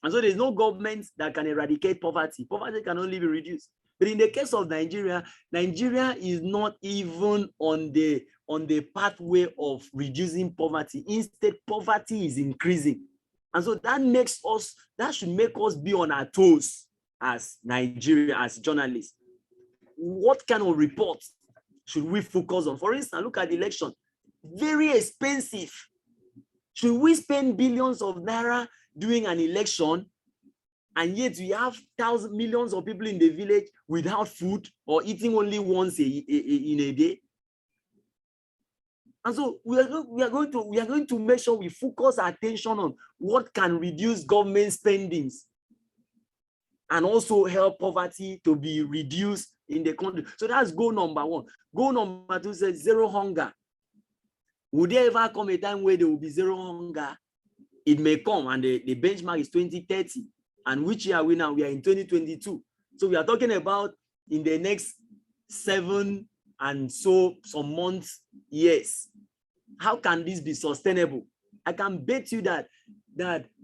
Speaker 1: And so there's no government that can eradicate poverty. Poverty can only be reduced. But in the case of Nigeria, Nigeria is not even on the pathway of reducing poverty. Instead, poverty is increasing. And so that should make us be on our toes as Nigeria, as journalists. What kind of reports should we focus on? For instance, look at the election. Very expensive. Should we spend billions of naira doing an election, and yet we have millions of people in the village without food or eating only once in a day? And so we are going to make sure we focus our attention on what can reduce government spendings and also help poverty to be reduced in the country. So that's goal number one. Goal number two says zero hunger. Would there ever come a time where there will be zero hunger? It may come, and the benchmark is 2030. And which year are we now? We are in 2022. So we are talking about in the next 7 and so some months, years. How can this be sustainable? I can bet you that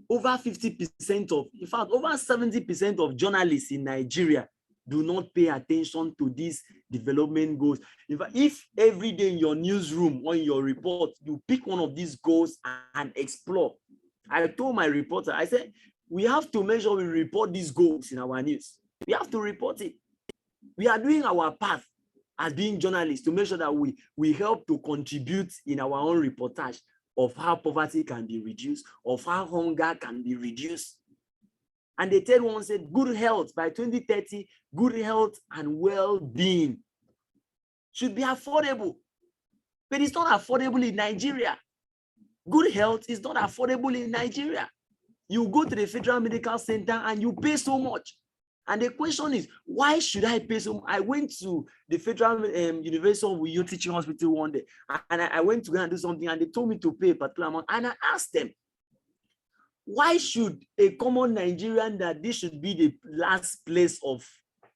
Speaker 1: over 50% of, in fact, over 70% of journalists in Nigeria do not pay attention to these development goals. In fact, if every day in your newsroom or in your report, you pick one of these goals and explore. I told my reporter, I said, we have to make sure we report these goals in our news. We have to report it. We are doing our part as being journalists to make sure that we help to contribute in our own reportage of how poverty can be reduced, of how hunger can be reduced. And the third one said good health by 2030, good health and well-being should be affordable. But it's not affordable in Nigeria. Good health is not affordable in Nigeria. You go to the Federal Medical Center and you pay so much. And the question is, why should I pay so much? I went to the Federal University of Uyo Teaching Hospital one day, and I went to go and do something, and they told me to pay a particular amount. And I asked them, why should a common Nigerian that this should be the last place of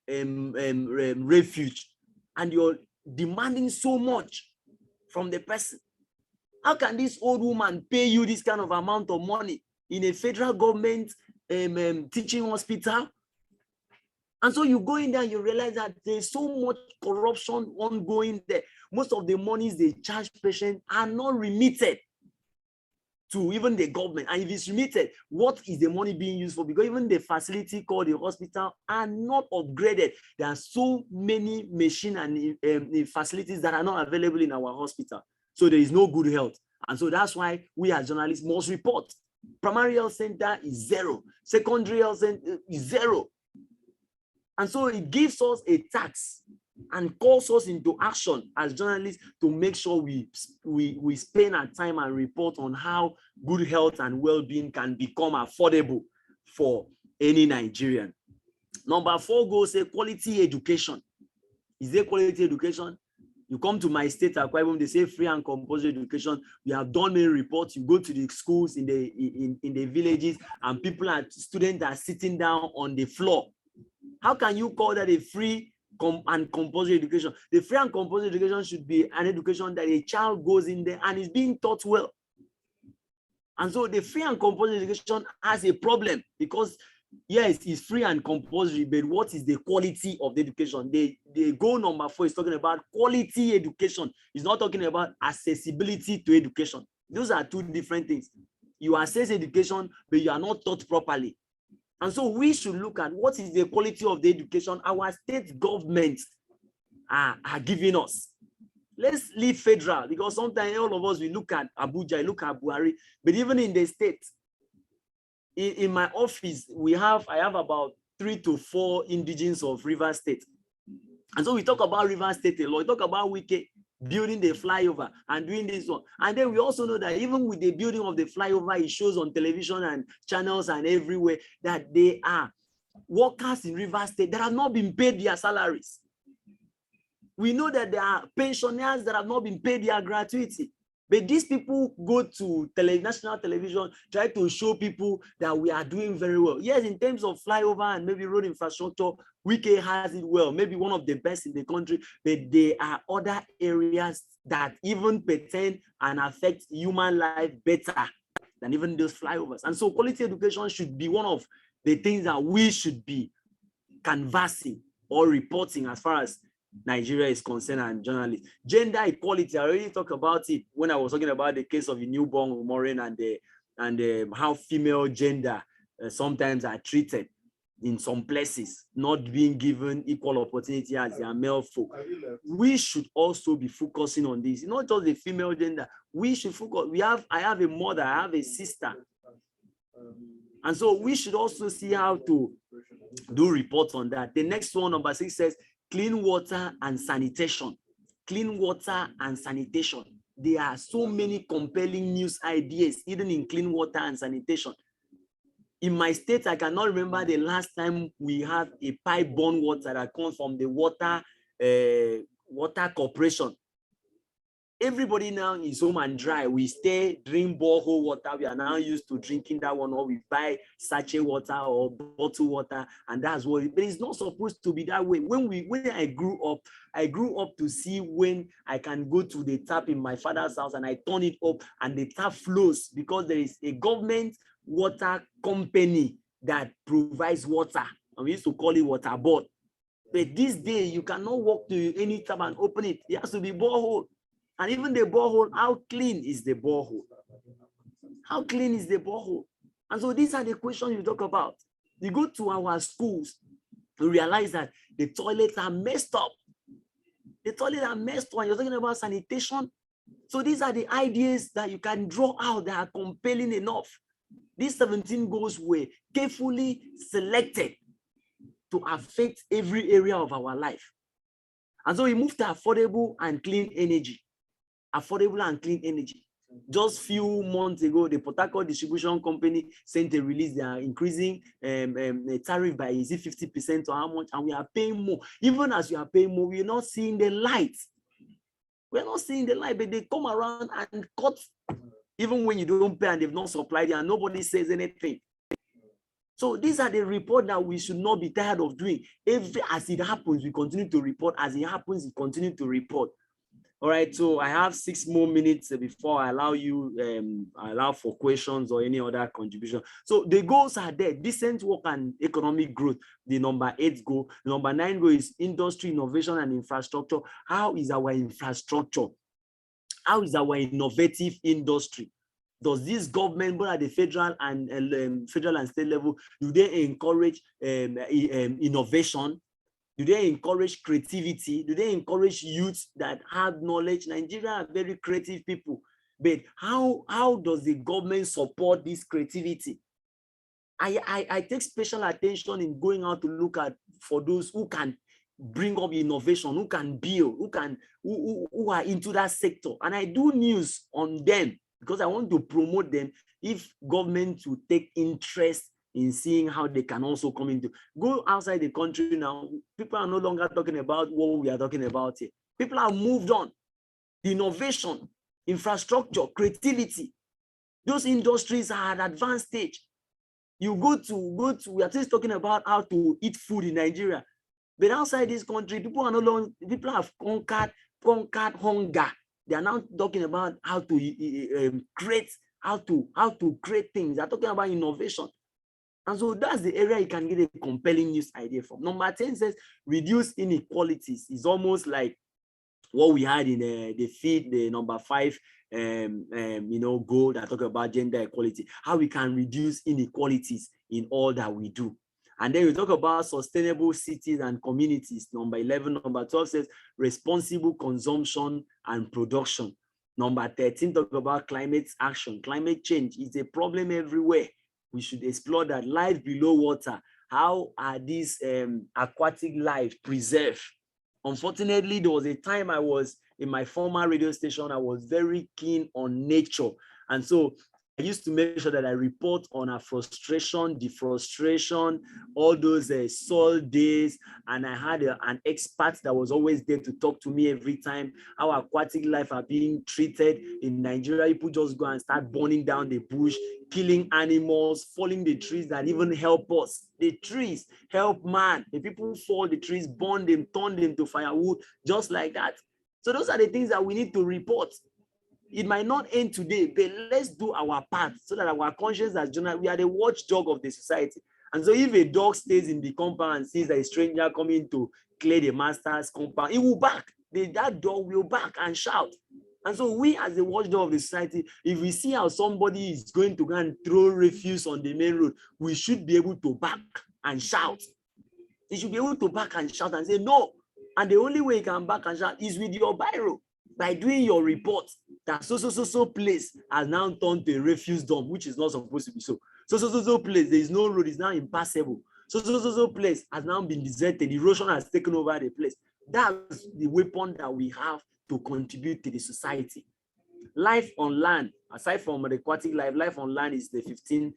Speaker 1: refuge, and you're demanding so much from the person? How can this old woman pay you this kind of amount of money in a federal government teaching hospital? And so you go in there and you realize that there's so much corruption ongoing there. Most of the monies they charge patients are not remitted to even the government. And if it's remitted, what is the money being used for? Because even the facility called the hospital are not upgraded. There are so many machines and facilities that are not available in our hospital. So there is no good health. And so that's why we as journalists must report. Primary health center is zero. Secondary health center is zero. And so it gives us a task and calls us into action as journalists to make sure we spend our time and report on how good health and well-being can become affordable for any Nigerian. Number 4 goes say quality education. Is there quality education? You come to my state, Akwa Ibom, they say free and compulsory education. We have done many reports. You go to the schools in the villages, and students are sitting down on the floor. How can you call that a free, and compulsory education. The free and compulsory education should be an education that a child goes in there and is being taught well. And so the free and compulsory education has a problem because, yes, it's free and compulsory, but what is the quality of the education? The goal number 4 is talking about quality education. It's not talking about accessibility to education. Those are two different things. You access education, but you are not taught properly. And so we should look at what is the quality of the education our state governments are giving us. Let's leave federal, because sometimes all of us, we look at Abuja, look at Buhari, but even in the state, in my office, I have about 3 to 4 indigenes of River State. And so we talk about River State a lot. We talk about Wike building the flyover and doing this one. And then we also know that even with the building of the flyover, it shows on television and channels and everywhere that they are workers in River State that have not been paid their salaries. We know that there are pensioners that have not been paid their gratuity. But these people go to national television, try to show people that we are doing very well. Yes, in terms of flyover and maybe road infrastructure, Wike has it well, maybe one of the best in the country, but there are other areas that even pertain and affect human life better than even those flyovers. And so quality education should be one of the things that we should be canvassing or reporting as far as Nigeria is concerned and journalists. Gender equality, I already talked about it when I was talking about the case of the newborn Maureen and how female gender sometimes are treated in some places, not being given equal opportunity as their male folk. We should also be focusing on this, not just the female gender. We should focus. I have a mother, I have a sister. And so we should also see how to do reports on that. The next one, number 6, says clean water and sanitation. Clean water and sanitation. There are so many compelling news ideas, even in clean water and sanitation. In my state, I cannot remember the last time we had a pipe-borne water that comes from the water corporation. Everybody now is home and dry. We drink borehole water. We are now used to drinking that one, or we buy sachet water or bottled water, and that's what. But it's not supposed to be that way. When I grew up to see when I can go to the tap in my father's house and I turn it up and the tap flows because there is a government water company that provides water, and we used to call it water board. But this day you cannot walk to any tap and open it. It has to be borehole. And even the borehole, how clean is the borehole? How clean is the borehole? And so these are the questions you talk about. You go to our schools, you realize that the toilets are messed up. The toilets are messed up. You're talking about sanitation. So these are the ideas that you can draw out that are compelling enough. These 17 goals were carefully selected to affect every area of our life. And so we moved to affordable and clean energy. Affordable and clean energy. Just few months ago, the Port Harcourt Distribution Company sent a release. They are increasing the tariff by 50% or how much, and we are paying more. Even as we are paying more, we're not seeing the light. We're not seeing the light, but they come around and cut. Even when you don't pay and they've not supplied it and nobody says anything. So these are the reports that we should not be tired of doing. As it happens, we continue to report. As it happens, we continue to report. All right, so I have 6 more minutes before I allow for questions or any other contribution. So the goals are there: decent work and economic growth, the number 8 goal. The number 9 goal is industry, innovation, and infrastructure. How is our infrastructure? How is our innovative industry? Does this government, both at the federal and state level, do they encourage innovation? Do they encourage creativity? Do they encourage youth that have knowledge? Nigeria are very creative people. But how does the government support this creativity? I take special attention in going out to look at for those who can bring up innovation, who can build, who are into that sector. And I do news on them because I want to promote them. If government will take interest in seeing how they can also come into, go outside the country now, people are no longer talking about what we are talking about here. People have moved on. The innovation, infrastructure, creativity, those industries are at advanced stage. You go to, we are just talking about how to eat food in Nigeria. But outside this country, people are no longer, people have conquered hunger. They are now talking about how to create things. They're talking about innovation. And so that's the area you can get a compelling news idea from. Number 10 says reduce inequalities. It's almost like what we had in the feed, the number 5 goal that talk about gender equality, how we can reduce inequalities in all that we do. And then we talk about sustainable cities and communities. Number 11. Number 12 says responsible consumption and production. Number 13 talk about climate action. Climate change is a problem everywhere. We should explore that. Life below water. How are these aquatic life preserved? Unfortunately, there was a time I was in my former radio station, I was very keen on nature. And so I used to make sure that I report on our frustration, defrustration, all those soil days. And I had an expert that was always there to talk to me every time, how aquatic life are being treated in Nigeria. People just go and start burning down the bush, killing animals, falling the trees that even help us. The trees help man. The people fall the trees, burn them, turn them to firewood, just like that. So those are the things that we need to report. It might not end today, but let's do our part so that our conscience as journalists, we are the watchdog of the society. And so if a dog stays in the compound and sees a stranger coming to clear the master's compound, it will bark. That dog will bark and shout. And so we as the watchdog of the society, if we see how somebody is going to go and throw refuse on the main road, we should be able to bark and shout. You should be able to bark and shout and say no. And the only way you can bark and shout is with your biro, by doing your report that so place has now turned to a refuse dump, which is not supposed to be so. So place, there is no road, it's now impassable. So place has now been deserted, erosion has taken over the place. That's the weapon that we have to contribute to the society. Life on land, aside from the aquatic life on land is the 15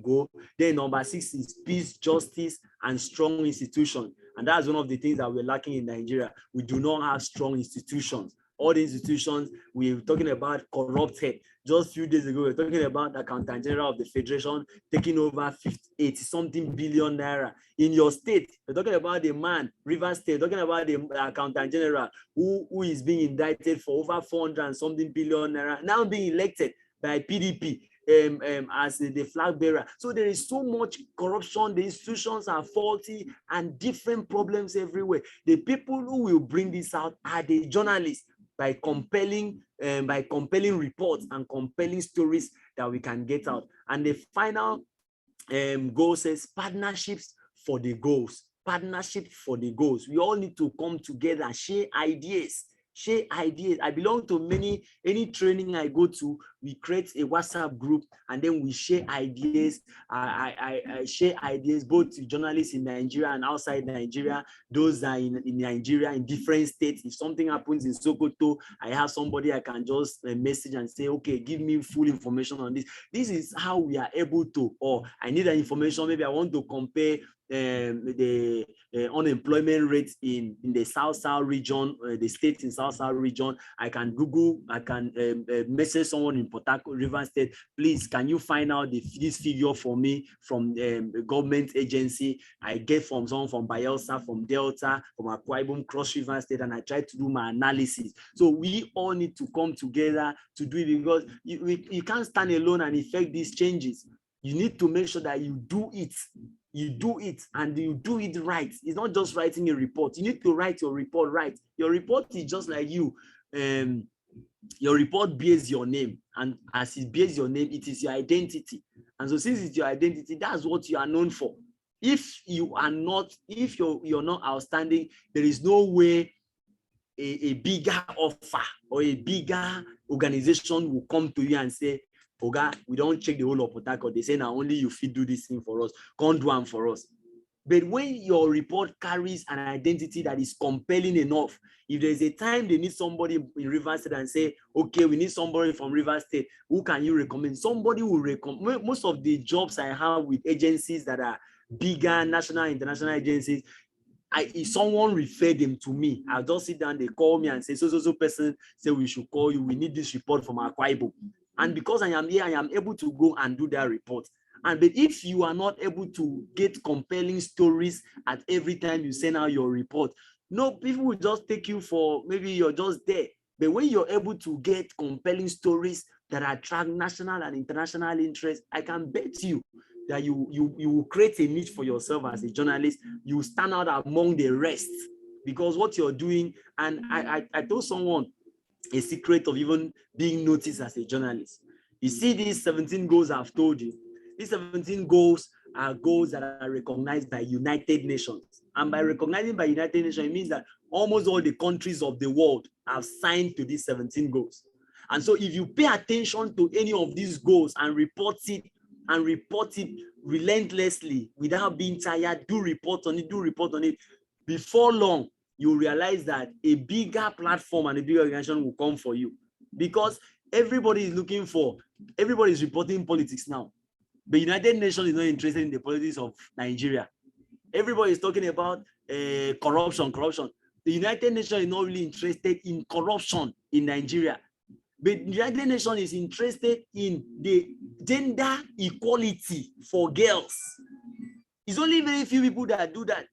Speaker 1: goal. Then number 6 is peace, justice, and strong institutions. And that's one of the things that we're lacking in Nigeria. We do not have strong institutions. All the institutions, we're talking about corrupted. Just a few days ago, we're talking about the Accountant General of the Federation taking over 80-something billion naira. In your state, we're talking about the man, Rivers State, talking about the Accountant General who is being indicted for over 400-something billion naira, now being elected by PDP. As the flag bearer. So there is so much corruption, the institutions are faulty and different problems everywhere. The people who will bring this out are the journalists by compelling reports and compelling stories that we can get out. And the final goal says partnerships for the goals. Partnership for the goals. We all need to come together and share ideas. I belong to any training I go to, we create a WhatsApp group and then we share ideas. I share ideas both to journalists in Nigeria and outside Nigeria. Those are in Nigeria, in different states. If something happens in Sokoto, I have somebody I can just message and say, okay, give me full information on this. This is how we are able to, or I need that information. Maybe I want to compare the unemployment rate in the South region, the states in South region. I can Google, I can message someone in Port Harcourt, River State. Please, can you find out this figure for me from a government agency? I get from someone from Bayelsa, from Delta, from Akwa Ibom, Cross River State, and I try to do my analysis. So we all need to come together to do it, because you can't stand alone and effect these changes. You need to make sure that you do it. You do it and you do it right. It's not just writing a report. You need to write your report right. Your report is just like you. Your report bears your name, and as it bears your name, it is your identity. And so since it's your identity, that's what you are known for. If you are not, if you're not outstanding, there is no way a bigger offer or a bigger organization will come to you and say, Oga, we don't check the whole of Port Harcourt. They say now only you fit do this thing for us. Can't do one for us. But when your report carries an identity that is compelling enough, if there's a time they need somebody in River State and say, okay, we need somebody from River State, who can you recommend? Somebody will recommend. Most of the jobs I have with agencies that are bigger, national, international agencies, if someone referred them to me, I'll just sit down, they call me and say, so person say we should call you, we need this report from Akwa Ibom. And because I am here, I am able to go and do that report. But if you are not able to get compelling stories at every time you send out your report, no, people will just take you for maybe you're just there. But when you're able to get compelling stories that attract national and international interest, I can bet you that you will create a niche for yourself as a journalist. You stand out among the rest because what you're doing. And I told someone a secret of even being noticed as a journalist. You see these 17 goals I've told you. These 17 goals are goals that are recognized by United Nations. And by recognizing by United Nations, it means that almost all the countries of the world have signed to these 17 goals. And so if you pay attention to any of these goals and report it relentlessly without being tired, do report on it, before long, you realize that a bigger platform and a bigger organization will come for you, because everybody is reporting politics now. The United Nations is not interested in the politics of Nigeria. Everybody is talking about corruption. The United Nations is not really interested in corruption in Nigeria. But the United Nations is interested in the gender equality for girls. It's only very few people that do that.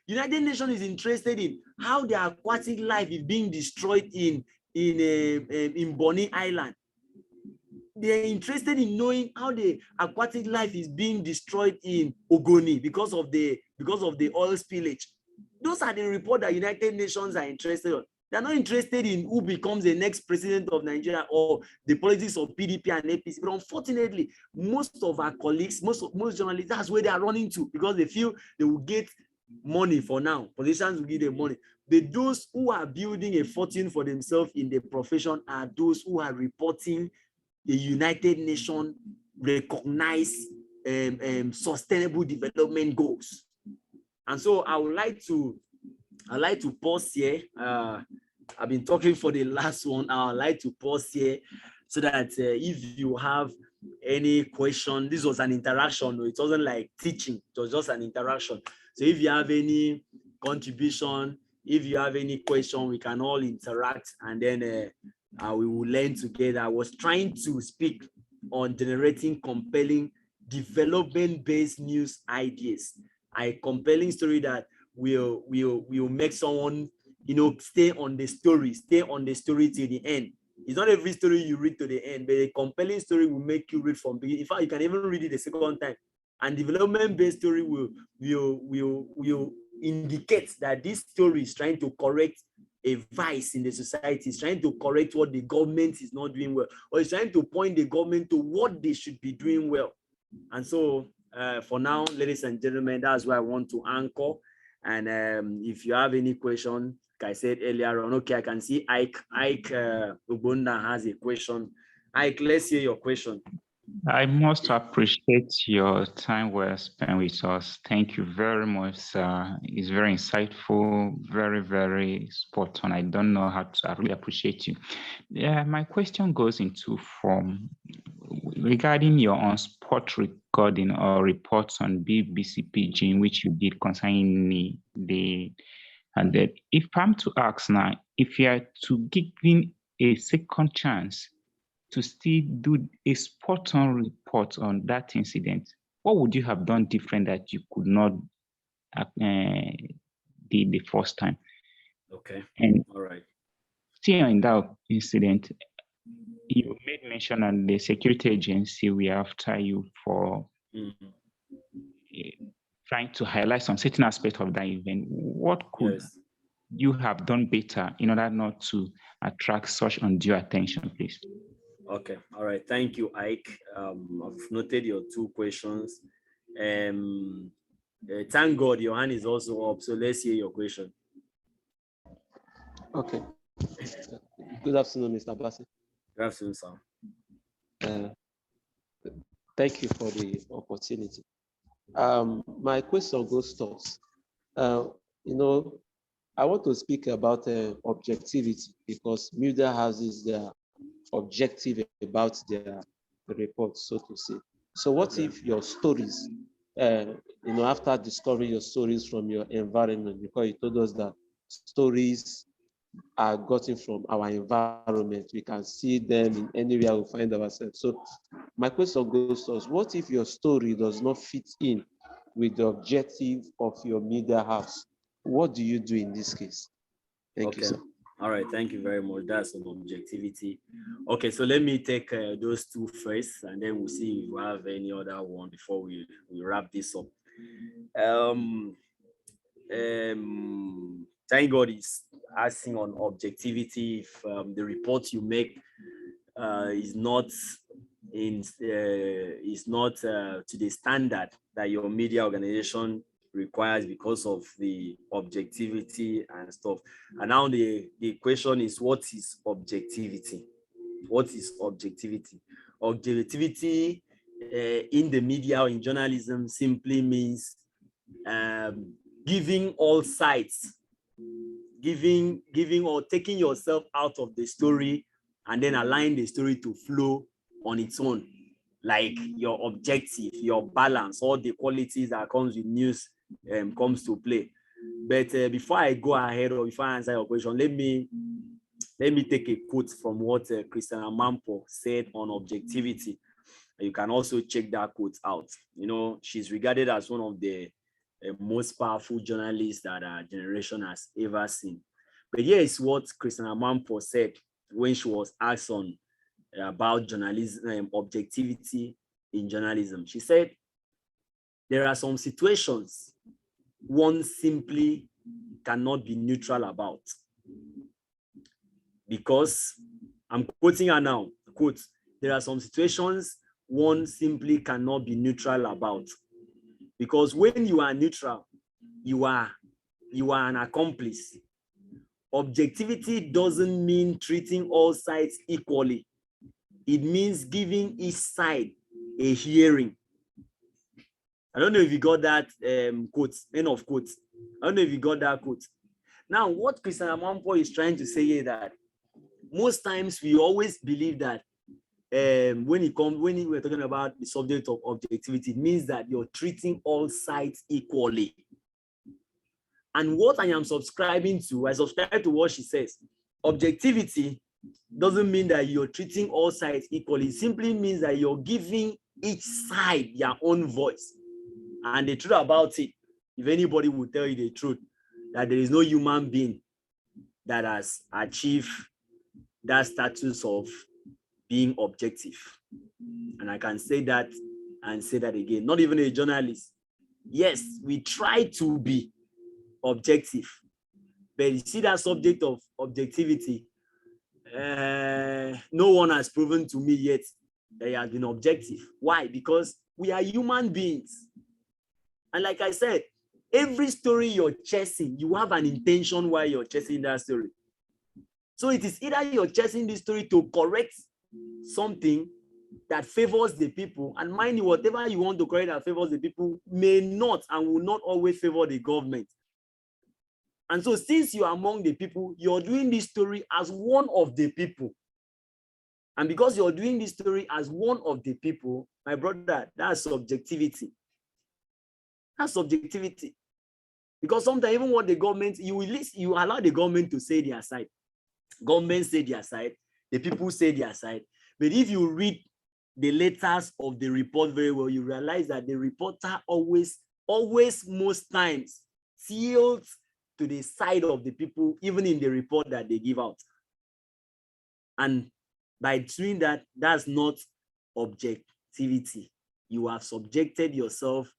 Speaker 1: United Nations is interested in how the aquatic life is being destroyed in Bonny Island. They're interested in knowing how the aquatic life is being destroyed in Ogoni because of the oil spillage. Those are the reports that United Nations are interested in. They're not interested in who becomes the next president of Nigeria or the politics of PDP and APC. But unfortunately, most of our colleagues, most journalists, that's where they are running to, because they feel they will get money for now. Politicians will give them money. But those who are building a fortune for themselves in the profession are those who are reporting the United Nations recognized sustainable development goals. And so I would like to pause here. I've been talking for the last 1 hour. I'd like to pause here so that if you have any question, this was an interaction. It wasn't like teaching. It was just an interaction. So if you have any contribution, if you have any question, we can all interact, and then we will learn together. I was trying to speak on generating compelling development-based news ideas. A compelling story that will make someone, stay on the story till the end. It's not every story you read to the end, but a compelling story will make you read from beginning. In fact, you can even read it the second time. And development-based story will indicate that this story is trying to correct a vice in the society. It's trying to correct what the government is not doing well, or it's trying to point the government to what they should be doing well. And so for now, ladies and gentlemen, that's where I want to anchor. And if you have any question, like I said earlier on, okay, I can see Ike Ubunda has a question. Ike, let's hear your question.
Speaker 4: I must appreciate your time well spent with us. Thank you very much, sir. It's very insightful, very, very spot on. I don't know how to, I really appreciate you. Yeah, my question goes into form regarding your on-spot recording or reports on BBCPG, in which you did concerning and that if I'm to ask now, if you are to given a second chance to still do a spot-on report on that incident, what would you have done different that you could not did the first time?
Speaker 1: Okay.
Speaker 4: And
Speaker 1: all right.
Speaker 4: Still in that incident, you made mention on the security agency we are after you for trying to highlight some certain aspect of that event. What could you have done better in order not to attract such undue attention, please?
Speaker 1: Okay, all right. Thank you, Ike. I've noted your two questions. Thank God your hand is also up, so let's hear your question.
Speaker 6: Okay. Good afternoon, Mr. Bassey.
Speaker 1: Good afternoon, sir.
Speaker 6: Thank you for the opportunity. My question goes thoughts. I want to speak about objectivity, because media houses their objective about their report, so to say. So what if your stories, after discovering your stories from your environment, because you told us that stories are gotten from our environment, we can see them in anywhere we find ourselves. So my question goes to us: what if your story does not fit in with the objective of your media house? What do you do in this case? Thank you, sir.
Speaker 1: All right, thank you very much. That's on objectivity. Okay, so let me take those two first, and then we'll see if we have any other one before we wrap this up. Thank God is asking on objectivity if the report you make is not to the standard that your media organization requires because of the objectivity and stuff. And now the question is, what is objectivity? What is objectivity? Objectivity in the media or in journalism simply means giving all sides, giving or taking yourself out of the story and then allowing the story to flow on its own, like your objective, your balance, all the qualities that comes with news comes to play. But before I go ahead or before I answer your question, let me take a quote from what Christian Amampo said on objectivity. You can also check that quote out. You know, she's regarded as one of the most powerful journalists that our generation has ever seen. But here is what Christian Amampo said when she was asked on about journalism, objectivity in journalism. She said, there are some situations one simply cannot be neutral about. Because, I'm quoting her now, quote, there are some situations one simply cannot be neutral about. Because when you are neutral, you are an accomplice. Objectivity doesn't mean treating all sides equally. It means giving each side a hearing. I don't know if you got that quote, end of quote. I don't know if you got that quote. Now, what Christian Amampo is trying to say is that most times we always believe that when we're talking about the subject of objectivity, it means that you're treating all sides equally. And what I am subscribing to, I subscribe to what she says. Objectivity doesn't mean that you're treating all sides equally. It simply means that you're giving each side their own voice. And the truth about it, if anybody will tell you the truth, that there is no human being that has achieved that status of being objective. And I can say that and say that again, not even a journalist. Yes, we try to be objective, but you see that subject of objectivity, no one has proven to me yet that he has been objective. Why? Because we are human beings. And like I said, every story you're chasing, you have an intention why you're chasing that story. So it is either you're chasing this story to correct something that favors the people, and mind you, whatever you want to correct that favors the people may not and will not always favor the government. And so since you are among the people, you're doing this story as one of the people. And because you're doing this story as one of the people, my brother, that's subjectivity. That's subjectivity. Because sometimes even what the government, you allow the government to say their side. Government say their side, the people say their side. But if you read the letters of the report very well, you realize that the reporter always most times tilts to the side of the people, even in the report that they give out. And by doing that, that's not objectivity. You have subjected yourself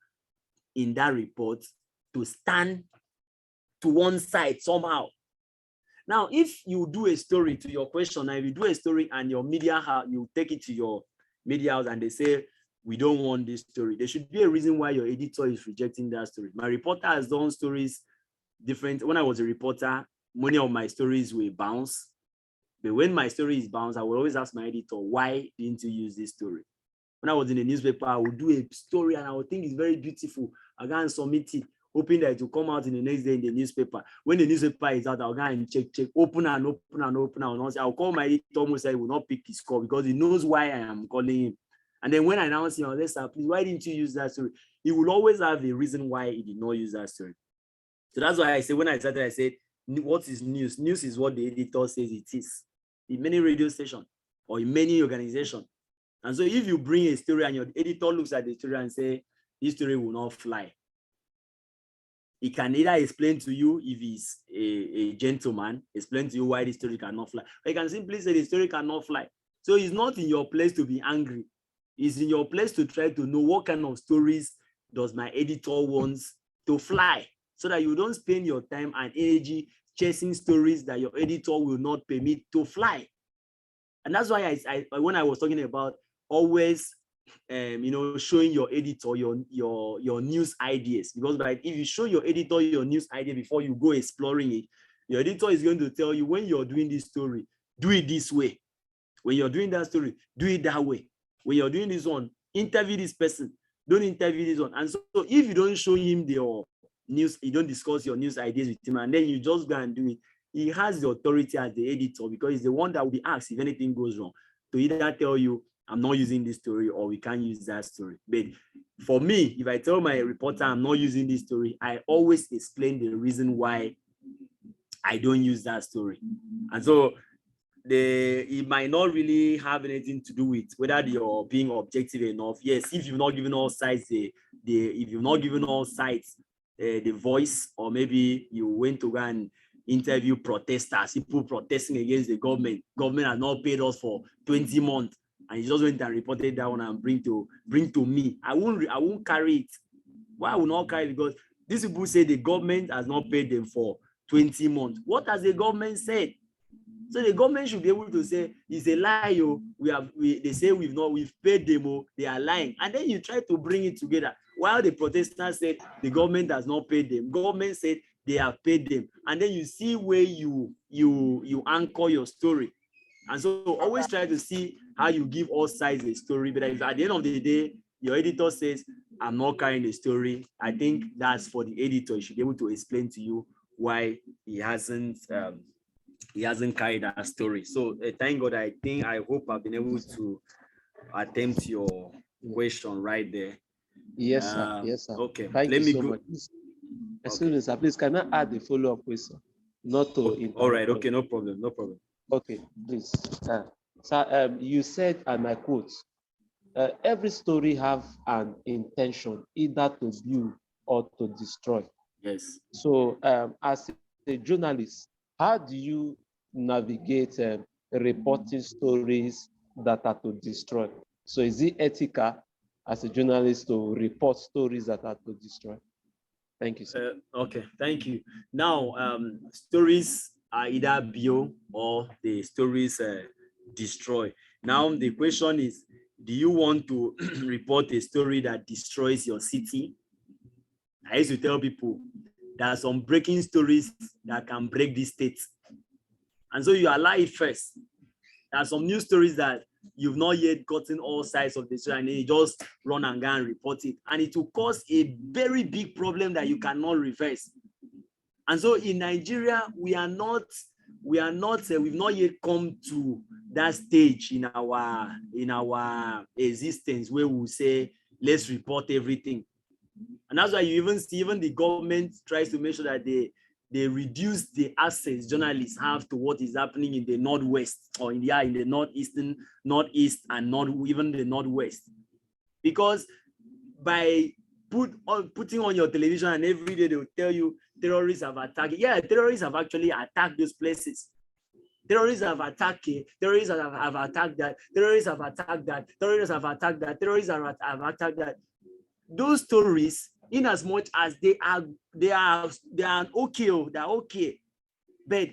Speaker 1: in that report to stand to one side somehow. Now, if you do a story, to your question, if you do a story and your media house, you take it to your media house and they say, we don't want this story, there should be a reason why your editor is rejecting that story. My reporter has done stories different. When I was a reporter, many of my stories were bounced. But when my story is bounced, I will always ask my editor, why didn't you use this story? When I was in the newspaper, I would do a story and I would think it's very beautiful. I go and submit it, hoping that it will come out in the next day in the newspaper. When the newspaper is out, I'll go and check, open and open and open. I'll call my editor, almost he will not pick his call because he knows why I am calling him. And then when I announce him, I'll say, sir, please, why didn't you use that story? He will always have a reason why he did not use that story. So that's why I say, when I started, I said, what is news? News is what the editor says it is. In many radio stations or in many organizations. And so if you bring a story and your editor looks at the story and say, this story will not fly, he can either explain to you if he's a gentleman, explain to you why the story cannot fly. Or he can simply say the story cannot fly. So it's not in your place to be angry. It's in your place to try to know what kind of stories does my editor wants to fly, so that you don't spend your time and energy chasing stories that your editor will not permit to fly. And that's why I when I was talking about always showing your editor your news ideas, because like if you show your editor your news idea before you go exploring it, your editor is going to tell you, when you're doing this story, do it this way. When you're doing that story, do it that way. When you're doing this one, interview this person, don't interview this one. And so if you don't show him your news, you don't discuss your news ideas with him, and then you just go and do it, he has the authority as the editor, because he's the one that will be asked if anything goes wrong, to either tell you, I'm not using this story, or we can't use that story. But for me, if I tell my reporter I'm not using this story, I always explain the reason why I don't use that story. And so it might not really have anything to do with whether you're being objective enough. Yes, if you've not given all sides the voice, or maybe you went to go and interview protesters, people protesting against the government. Government has not paid us for 20 months, and you just went and reported that one and bring to me. I won't carry it. Why I will not carry it? Because these people say the government has not paid them for 20 months. What has the government said? So the government should be able to say, it's a lie. They say we've paid them, they are lying. And then you try to bring it together. While the protesters said the government has not paid them, government said they have paid them. And then you see where you anchor your story. And so always try to see how you give all sides a story. But if at the end of the day, your editor says, I'm not carrying the story, I think that's for the editor. He should be able to explain to you why he hasn't carried that story. So thank God, I hope I've been able to attempt your question right there.
Speaker 6: Yes, sir. Yes, sir.
Speaker 1: Okay.
Speaker 6: Thank you so much. Excuse me, sir. Please, can I add a follow-up question? Not to
Speaker 1: all right. Okay. No problem.
Speaker 6: Okay, please. Sir, you said, and I quote, every story have an intention, either to build or to destroy.
Speaker 1: Yes.
Speaker 6: So as a journalist, how do you navigate reporting stories that are to destroy? So is it ethical as a journalist to report stories that are to destroy? Thank you, sir.
Speaker 1: Okay, thank you. Now, stories are either build or the stories destroy. Now, the question is, do you want to report a story that destroys your city? I used to tell people there are some breaking stories that can break the state. And so you allow it first. There are some news stories that you've not yet gotten all sides of the story, and then you just run and go and report it. And it will cause a very big problem that you cannot reverse. And so in Nigeria, we've not yet come to that stage in our existence where we say, let's report everything. And that's why you even see, even the government tries to make sure that they reduce the access journalists have to what is happening in the Northwest, or in the Northeast, and even the Northwest. Because by putting on your television and every day they will tell you terrorists have attacked. Yeah, terrorists have actually attacked those places. Terrorists have attacked it. Terrorists have attacked that. Terrorists have attacked that. Terrorists have attacked that. Terrorists have attacked that. Those stories, in as much as they are okay, they're okay. But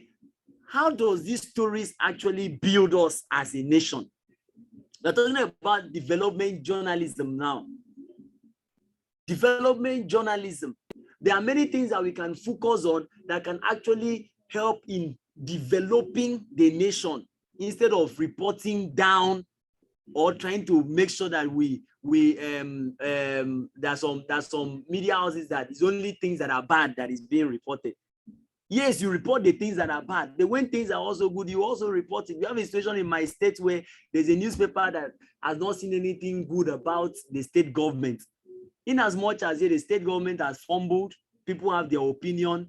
Speaker 1: how does these stories actually build us as a nation? We're talking about development journalism now. Development journalism. There are many things that we can focus on that can actually help in developing the nation, instead of reporting down or trying to make sure that there's some media houses that is only things that are bad that is being reported. Yes, you report the things that are bad, but when things are also good, you also report it. We have a situation in my state where there's a newspaper that has not seen anything good about the state government. In as much as the state government has fumbled, people have their opinion.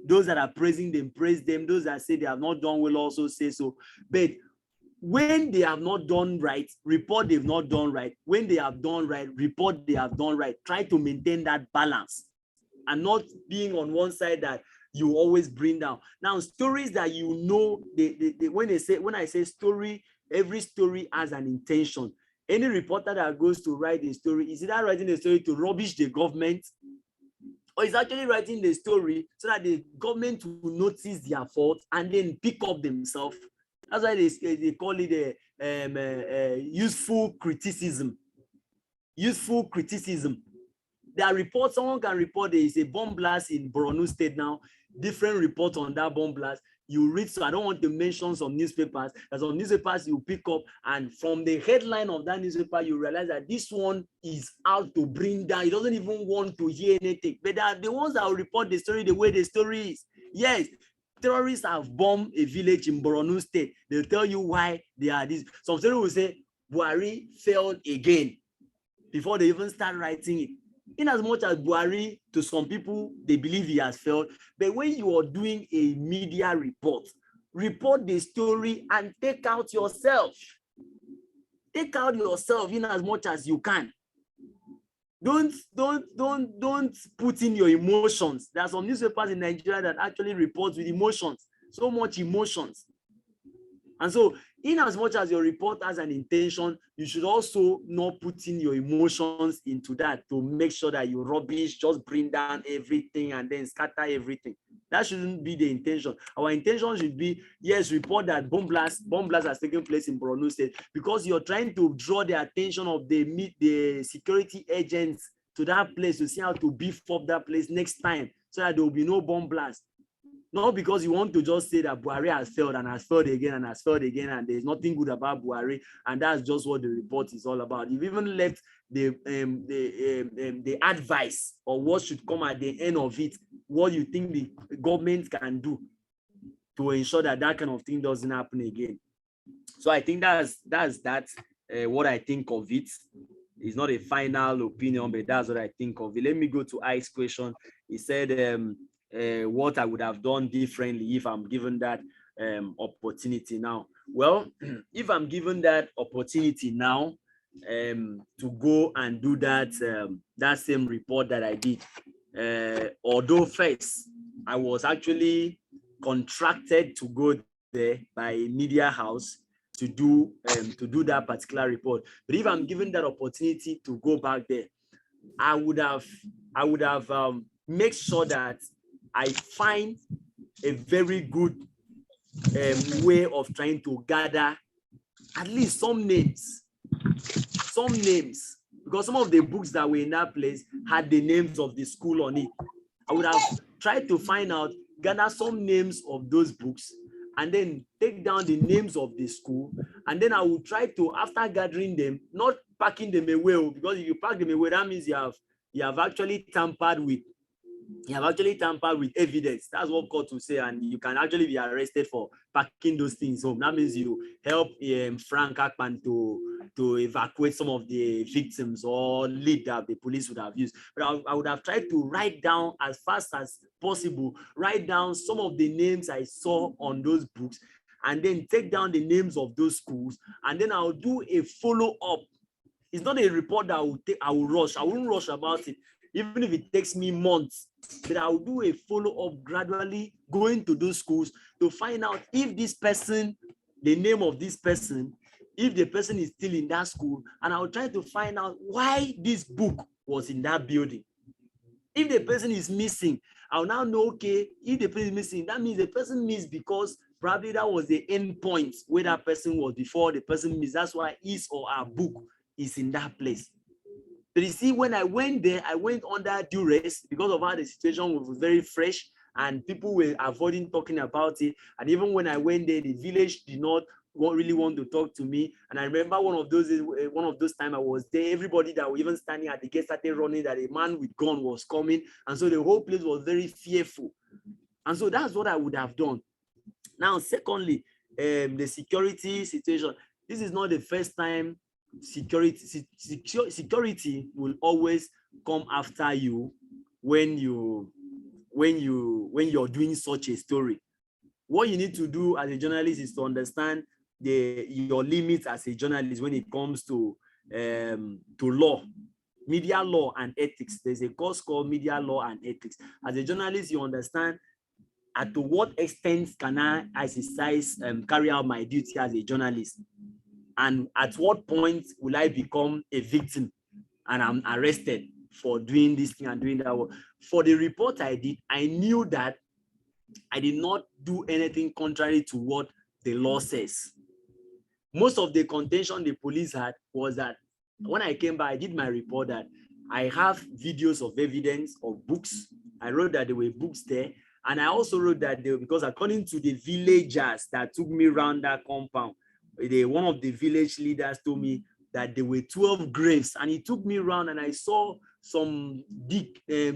Speaker 1: Those that are praising them, praise them. Those that say they have not done well also say so. But when they have not done right, report they've not done right. When they have done right, report they have done right. Try to maintain that balance and not being on one side that you always bring down. Now, stories that you know, when I say story, every story has an intention. Any reporter that goes to write a story, is either writing a story to rubbish the government, or is actually writing the story so that the government will notice their fault and then pick up themselves. That's why they call it a useful criticism. Useful criticism. There are reports, someone can report there is a bomb blast in Borno State now, different reports on that bomb blast. You read, so I don't want to mention some newspapers. There's some newspapers you pick up, and from the headline of that newspaper, you realize that this one is out to bring down. He doesn't even want to hear anything. But they are the ones that will report the story the way the story is. Yes, terrorists have bombed a village in Borno State. They'll tell you why they are this. Some story will say, Buhari failed again, before they even start writing it. In as much as Buhari, to some people, they believe he has failed. But when you are doing a media report the story and take out yourself. Take out yourself in as much as you can. Don't put in your emotions. There are some newspapers in Nigeria that actually report with emotions, so much emotions. And so, in as much as your report has an intention, you should also not put in your emotions into that to make sure that you rubbish, just bring down everything and then scatter everything. That shouldn't be the intention. Our intention should be, yes, report that bomb blast has taken place in Borno State, because you're trying to draw the attention of the security agents to that place to see how to beef up that place next time so that there will be no bomb blast. Not because you want to just say that Buhari has failed and has failed again and has failed again and there's nothing good about Buhari, and that's just what the report is all about. You've even left the advice or what should come at the end of it, what you think the government can do to ensure that that kind of thing doesn't happen again. So I think that's what I think of it. It's not a final opinion, but that's what I think of it. Let me go to Ike's question. He said, what I would have done differently if I'm given that opportunity now. Well, if I'm given that opportunity now to go and do that that same report that I did, although first I was actually contracted to go there by a media house to do that particular report. But if I'm given that opportunity to go back there, I would have make sure that I find a very good way of trying to gather at least some names, because some of the books that were in that place had the names of the school on it. I would have tried to find out, gather some names of those books, and then take down the names of the school, and then I would try to, after gathering them, not packing them away, because if you pack them away, that means you have actually tampered with evidence. That's what court will say, and you can actually be arrested for packing those things home. That means you help Frank Akpan to evacuate some of the victims or lead that the police would have used. But I would have tried to write down as fast as possible, write down some of the names I saw on those books, and then take down the names of those schools, and then I'll do a follow-up. It's not a report that I will rush. I won't rush about it, even if it takes me months, but I'll do a follow-up gradually, going to those schools to find out if this person, the name of this person, if the person is still in that school, and I'll try to find out why this book was in that building. If the person is missing, I'll now know, okay, if the person is missing, that means the person missed because probably that was the end point where that person was before the person missed. That's why his or her book is in that place. But you see, when I went there, I went under duress because of how the situation was very fresh and people were avoiding talking about it. And even when I went there, the village did not really want to talk to me. And I remember one of those times I was there, everybody that were even standing at the gate started running that a man with gun was coming. And so the whole place was very fearful. And so that's what I would have done. Now, secondly, the security situation. This is not the first time security will always come after you when you're doing such a story. What you need to do as a journalist is to understand your limits as a journalist when it comes to law, media law and ethics. There's a course called media law and ethics. As a journalist, you understand to what extent can I exercise carry out my duty as a journalist, and at what point will I become a victim and I'm arrested for doing this thing and doing that work. For the report I did, I knew that I did not do anything contrary to what the law says. Most of the contention the police had was that when I came back, I did my report that I have videos of evidence of books. I wrote that there were books there. And I also wrote that because according to the villagers that took me around that compound, one of the village leaders told me that there were 12 graves, and he took me around and I saw some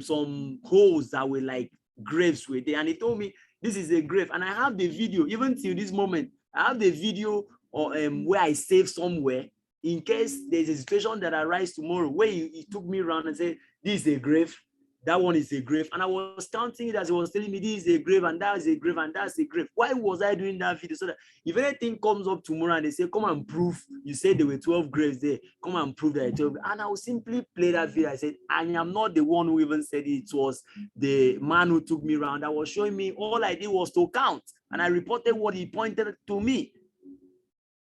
Speaker 1: some holes that were like graves were there, and he told me this is a grave. And I have the video, even till this moment, I have the video where I saved somewhere in case there's a situation that arises tomorrow where he took me around and said, this is a grave, that one is a grave. And I was counting it as he was telling me this is a grave and that is a grave and that's a grave. Why was I doing that video? So that if anything comes up tomorrow and they say, come and prove, you said there were 12 graves there, come and prove that 12. And I will simply play that video. I said, I am not the one who even said it. It was the man who took me around that was showing me. All I did was to count, and I reported what he pointed to me.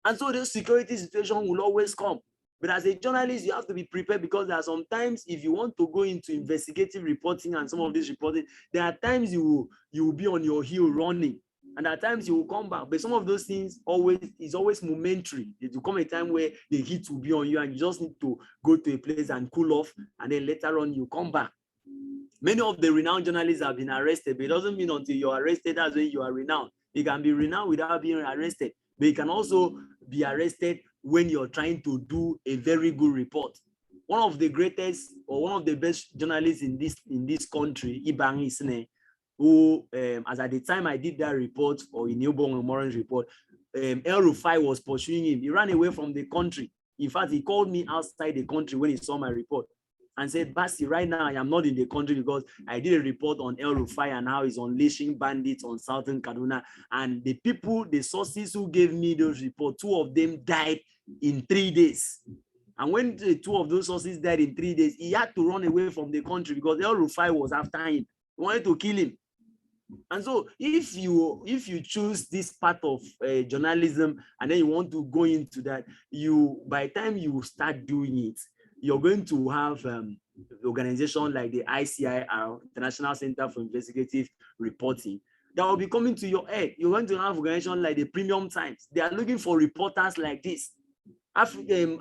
Speaker 1: And so the security situation will always come. But as a journalist, you have to be prepared, because there are sometimes if you want to go into investigative reporting and some of this reporting, there are times you will be on your heel running, and at times you will come back. But some of those things is always momentary. It will come a time where the heat will be on you and you just need to go to a place and cool off, and then later on you come back. Many of the renowned journalists have been arrested, but it doesn't mean until you're arrested that's when you are renowned. You can be renowned without being arrested, but you can also be arrested when you're trying to do a very good report. One of the greatest or one of the best journalists in this country, Ibiatisuho, who, as at the time I did that report, or in Newborn Memorial's report, El Rufai was pursuing him. He ran away from the country. In fact, he called me outside the country when he saw my report and said, Bassey, right now I am not in the country because I did a report on El Rufai and how he's unleashing bandits on Southern Kaduna. And the people, the sources who gave me those reports, 2 of them died in 3 days. And when the 2 of those sources died in 3 days, he had to run away from the country because El Rufai was after him. He wanted to kill him. And so if you choose this part of journalism and then you want to go into that, by the time you start doing it, you're going to have organizations like the ICIR, International Center for Investigative Reporting, that will be coming to your head. You're going to have organizations like the Premium Times. They are looking for reporters like this. African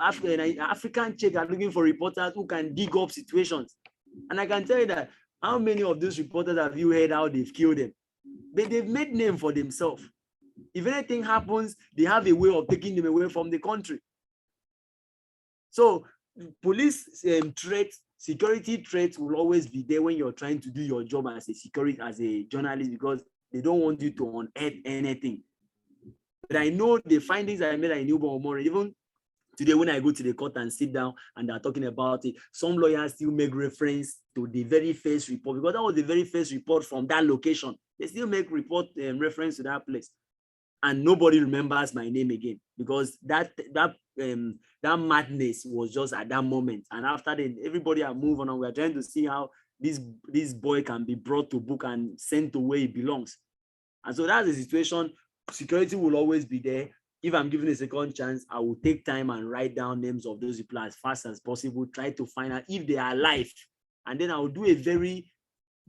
Speaker 1: Czech are looking for reporters who can dig up situations. And I can tell you that, how many of those reporters have you heard how they've killed them? But they've made name for themselves. If anything happens, they have a way of taking them away from the country. So police threats, security threats will always be there when you're trying to do your job as a journalist, because they don't want you to unearth anything. But I know the findings I made at Newborn Memorial, even today when I go to the court and sit down and they're talking about it, some lawyers still make reference to the very first report, because that was the very first report from that location. They still make reference to that place. And nobody remembers my name again, because that madness was just at that moment. And after that, everybody are moving on. We're trying to see how this boy can be brought to book and sent to where he belongs. And so that's the situation. Security will always be there. If I'm given a second chance, I will take time and write down names of those people as fast as possible, try to find out if they are alive. And then I will do a very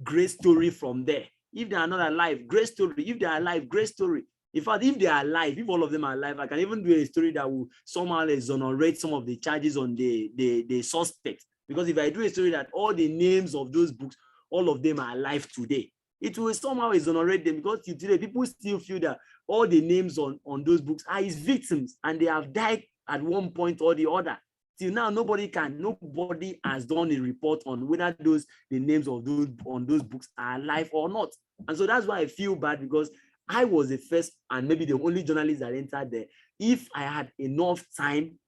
Speaker 1: great story from there. If they are not alive, great story. If they are alive, great story. In fact, if they are alive, if all of them are alive, I can even do a story that will somehow exonerate some of the charges on the suspects. Because if I do a story that all the names of those books, all of them are alive today, it will somehow exonerate them, because today people still feel that all the names on those books are his victims and they have died at one point or the other. Till now, nobody has done a report on whether the names of those books are alive or not. And so that's why I feel bad, because I was the first and maybe the only journalist that entered there. If I had enough time,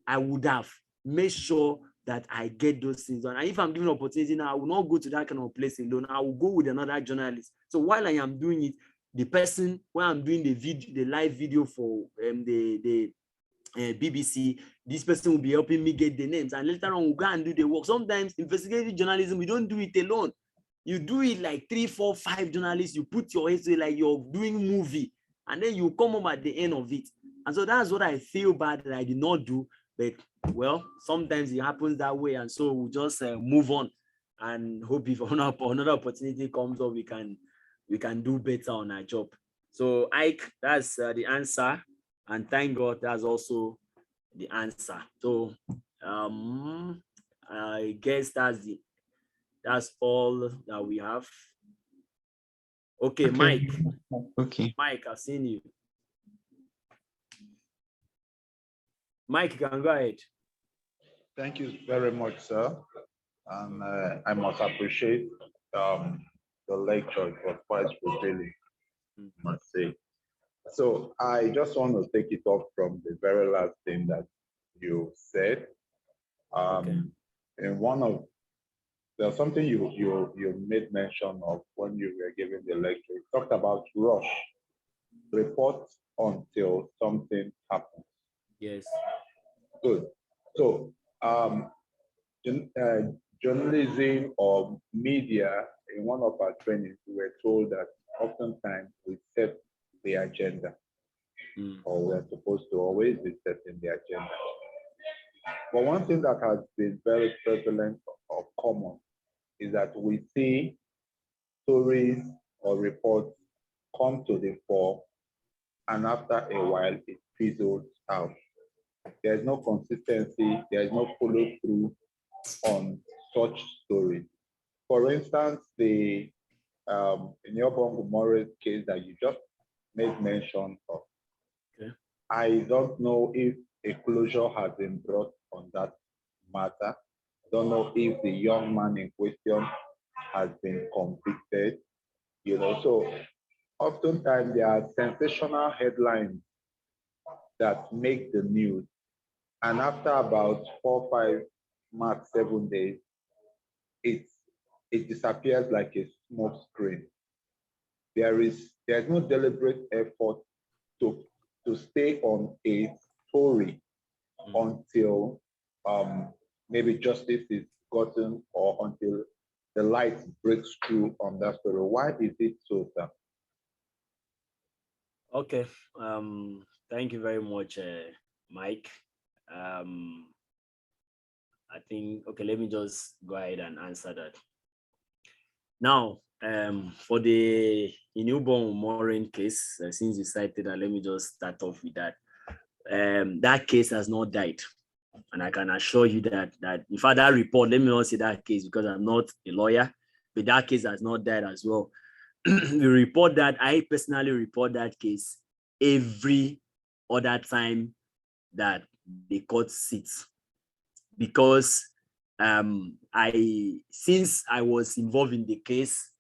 Speaker 1: I would have made sure that I get those things done. And if I'm given an opportunity now, I will not go to that kind of place alone. I will go with another journalist. So while I am doing it, the person when I'm doing the live video for the BBC, this person will be helping me get the names, and later on we'll go and do the work. Sometimes investigative journalism, we don't do it alone. You do it like 3, 4, 5 journalists, you put your head like you're doing movie, and then you come up at the end of it. And so that's what I feel bad that I did not do, but well, sometimes it happens that way, and so we'll just move on and hope if another opportunity comes up, we can do better on our job. So Ike, that's the answer, and thank God that's also the answer. So I guess that's all that we have. Okay, Mike.
Speaker 4: Okay.
Speaker 1: Mike, I've seen you. Mike, you can go ahead.
Speaker 7: Thank you very much, sir. And I must appreciate the lecture. It was quite fulfilling, I must say. So I just want to take it off from the very last thing that you said.
Speaker 1: Okay.
Speaker 7: And there's something you made mention of when you were giving the lecture. You talked about rush, report until something happens.
Speaker 1: Yes.
Speaker 7: Good. So journalism or media, in one of our trainings, we were told that oftentimes we set the agenda, or we're supposed to always be setting the agenda. But one thing that has been very prevalent or common is that we see stories or reports come to the fore, and after a while it fizzles out. There's no consistency, there's no follow-through on such stories. For instance, the Inequalities Morris case that you just made mention of.
Speaker 1: Okay.
Speaker 7: I don't know if a closure has been brought on that matter. I don't know if the young man in question has been convicted. So oftentimes there are sensational headlines that make the news, and after about 4, 5, max 7 days, it disappears like a smoke screen. There's no deliberate effort to stay on a story until maybe justice is gotten, or until the light breaks through on that story. Why is it so, sir?
Speaker 1: Okay. Thank you very much, Mike. I think, okay, let me just go ahead and answer that. Now, for the newborn Morin case, since you cited that, let me just start off with that. That case has not died. And I can assure you that in fact, that report, let me not say that case because I'm not a lawyer, but that case has not died as well. I personally report that case every other time that the court sits, because since I was involved in the case,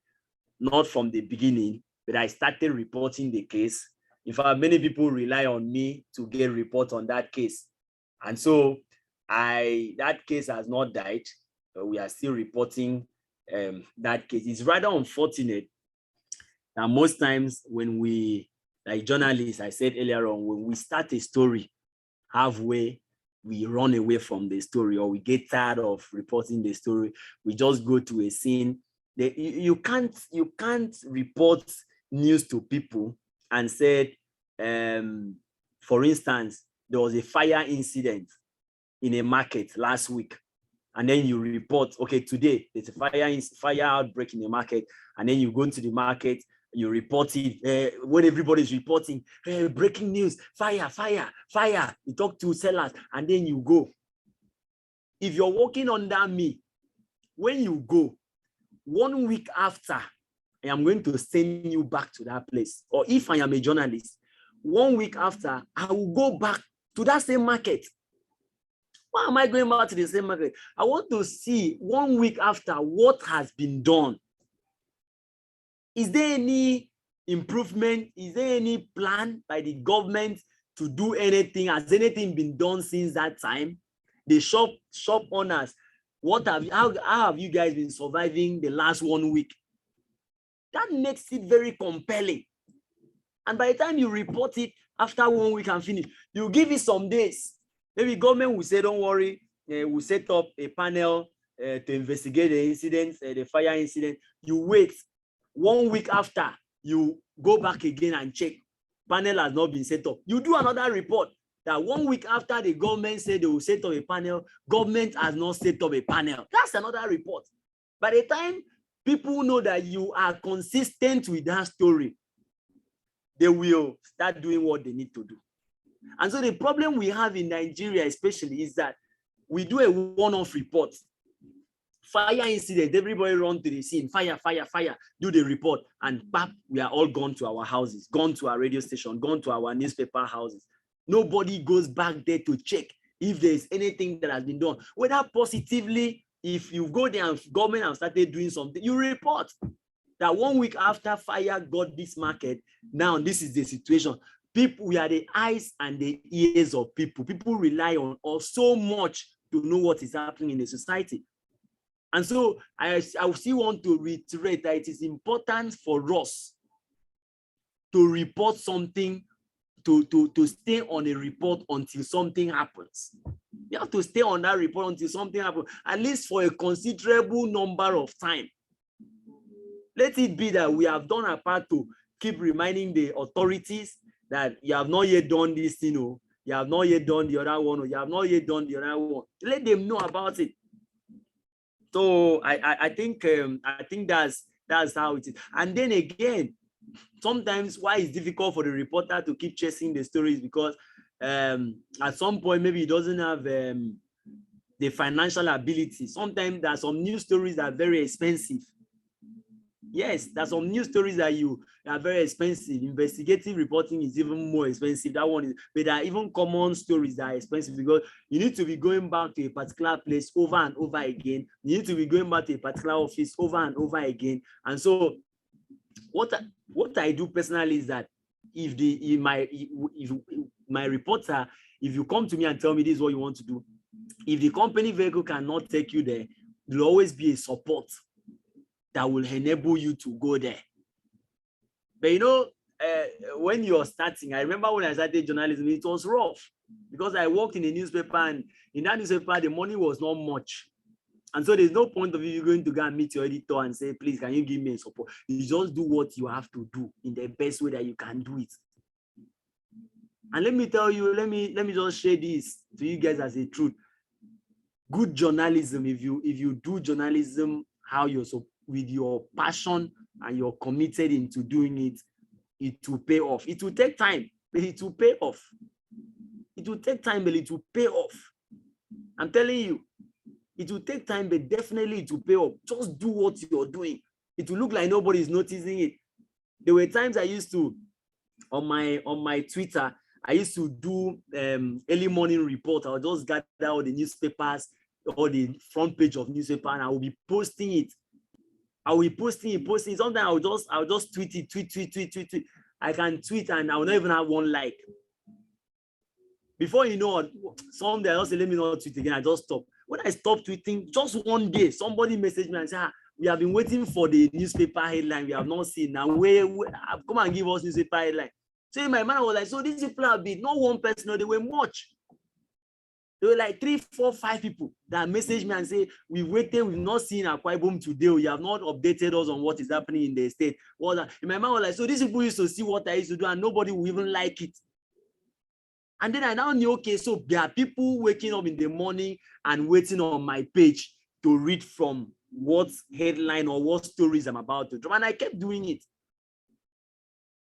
Speaker 1: not from the beginning, but I started reporting the case. In fact, many people rely on me to get reports on that case. And so that case has not died, but we are still reporting that case. It's rather unfortunate that most times when we, like journalists, I said earlier on, when we start a story halfway, we run away from the story, or we get tired of reporting the story. We just go to a scene. You can't report news to people and said, for instance, there was a fire incident in a market last week, and then you report, okay, today there's a fire outbreak in the market, and then you go into the market, you report it when everybody's reporting, breaking news, fire. You talk to sellers, and then you go. If you're working under me, when you go, 1 week after, I am going to send you back to that place. Or if I am a journalist, 1 week after, I will go back to that same market. Why am I going back to the same market? I want to see 1 week after what has been done. Is there any improvement? Is there any plan by the government to do anything? Has anything been done since that time? The shop owners, how have you guys been surviving the last 1 week? That makes it very compelling. And by the time you report it after 1 week and finish, you give it some days. Maybe government will say, don't worry, we'll set up a panel to investigate the incident, the fire incident. You wait 1 week after, you go back again and check. Panel has not been set up. You do another report that 1 week after the government said they will set up a panel, government has not set up a panel. That's another report. By the time people know that you are consistent with that story, they will start doing what they need to do. And so the problem we have in Nigeria especially is that we do a one-off report. Fire incident, everybody run to the scene, fire, fire, fire, do the report, and bap, we are all gone to our houses, gone to our radio station, gone to our newspaper houses. Nobody goes back there to check if there's anything that has been done, whether positively. If you go there and government have started doing something, you report that 1 week after fire got this market, now this is the situation. People, we are the eyes and the ears of people. People rely on us so much to know what is happening in the society. And so I still want to reiterate that it is important for us to report something, to stay on a report until something happens. You have to stay on that report until something happens, at least for a considerable number of time. Let it be that we have done our part to keep reminding the authorities that you have not yet done this, you have not yet done the other one, or you have not yet done the other one. Let them know about it. So I think that's how it is. And then again, sometimes why it's difficult for the reporter to keep chasing the stories, because at some point maybe he doesn't have the financial ability. Sometimes there are some news stories that are very expensive. Yes, there's some news stories that are very expensive. Investigative reporting is even more expensive. That one is, but there are even common stories that are expensive because you need to be going back to a particular place over and over again. You need to be going back to a particular office over and over again. And so what I do personally is that if my reporter, if you come to me and tell me this is what you want to do, if the company vehicle cannot take you there, there will always be a support that will enable you to go there. But when you're starting, I remember when I started journalism, it was rough because I worked in a newspaper, and in that newspaper, the money was not much. And so there's no point of you going to go and meet your editor and say, please, can you give me a support? You just do what you have to do in the best way that you can do it. And let me tell you, let me just share this to you guys as a truth. Good journalism, if you do journalism how you're so with your passion and you're committed into doing it, it will pay off. It will take time, but it will pay off. It will take time, but it will pay off. I'm telling you, it will take time, but definitely it will pay off. Just do what you're doing. It will look like nobody's noticing it. There were times I used to, on my Twitter, I used to do early morning report. I'll just gather all the newspapers or the front page of newspaper, and I will be posting it. I will be posting it. Sometimes I'll just tweet it, tweet. I can tweet and I will not even have one like. Before you know, someday I just say, let me not tweet again. I just stop. When I stop tweeting, just one day, somebody messaged me and said, we have been waiting for the newspaper headline. We have not seen. Now, where come and give us newspaper headline. So in my mind, I was like, so these people have been, not one person, no, they were much. There were like 3, 4, 5 people that messaged me and say, we waited, we've not seen Akwa Ibom today. You have not updated us on what is happening in the state. In my mind, I was like, so these people used to see what I used to do and nobody will even like it. And then I now knew, okay, so there are people waking up in the morning and waiting on my page to read from what headline or what stories I'm about to drop. And I kept doing it.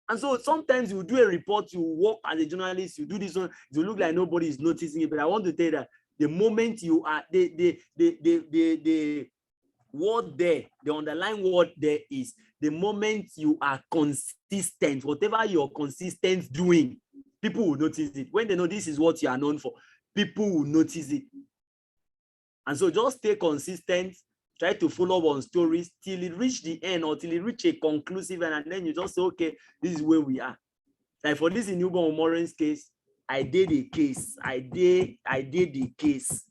Speaker 1: And so sometimes you do a report, you work as a journalist, you do this one, you look like nobody is noticing it. But I want to tell you that the moment you are, the word there, the underlying word there is the moment you are consistent, whatever you're consistent doing, people will notice it. When they know this is what you are known for, people will notice it. And so just stay consistent, try to follow up on stories till it reach the end or till it reach a conclusive end, and then you just say, okay, this is where we are. Like for this in Newborn Moran's case, I did a case. I did the case.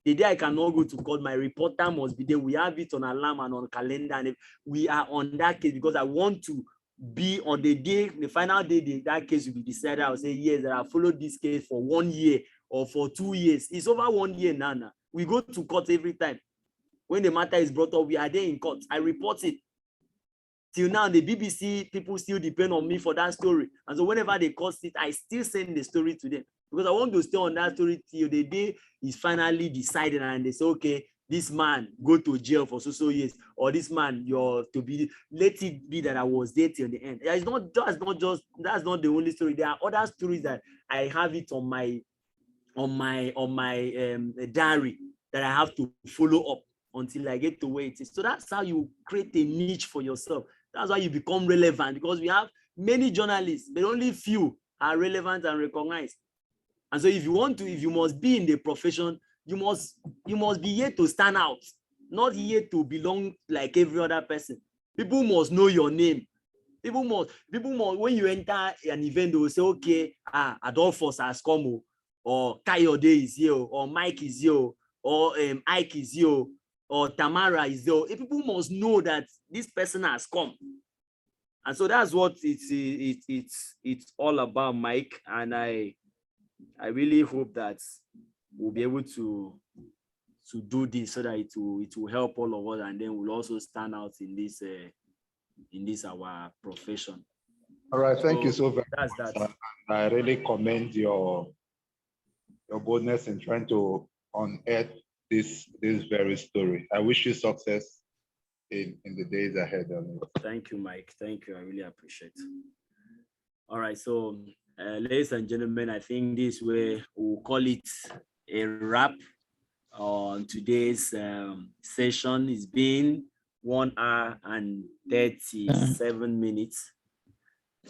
Speaker 1: The day I cannot go to court, my reporter must be there. We have it on alarm and on calendar, and we are on that case because I want to be on the day, the final day, that case will be decided. I'll say, yes, that I followed this case for 1 year or for 2 years. It's over 1 year now. We go to court every time. When the matter is brought up, we are there in court. I report it. Till now, the BBC people still depend on me for that story. And so whenever they cost it, I still send the story to them because I want to stay on that story till the day is finally decided and they say, okay, this man go to jail for so years, or this man, you're to be, let it be that I was there till the end. That's not the only story. There are other stories that I have it on my diary that I have to follow up until I get to where it is. So that's how you create a niche for yourself. That's why you become relevant, because we have many journalists, but only few are relevant and recognized. And so if you must be in the profession, you must be here to stand out, not here to belong like every other person. People must know your name. People must, when you enter an event, they will say, okay, Adolphus has come, or Kayode is here, or Mike is here, or Ike is here, or Tamara is there. People must know that this person has come. And so that's what it's all about, Mike. And I really hope that we'll be able to do this so that it will help all of us, and then we'll also stand out in this our profession.
Speaker 7: All right, thank you so very
Speaker 1: much.
Speaker 7: That's that. I really commend your boldness in trying to unearth this very story. I wish you success in the days ahead.
Speaker 1: Thank you, Mike. Thank you. I really appreciate it. All right, so ladies and gentlemen, I think this way we'll call it a wrap on today's session. It's been 1 hour and 37 minutes.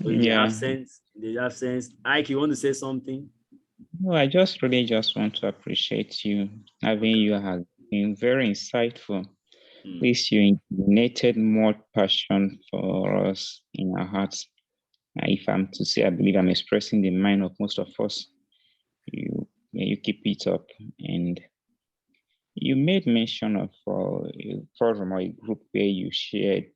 Speaker 1: So in the absence, Ike, you want to say something?
Speaker 4: No, I just want to appreciate you. Having you has been very insightful. Please, you ignited more passion for us in our hearts. If I'm to say, I believe I'm expressing the mind of most of us. You keep it up. And you made mention of a forum or a group where you shared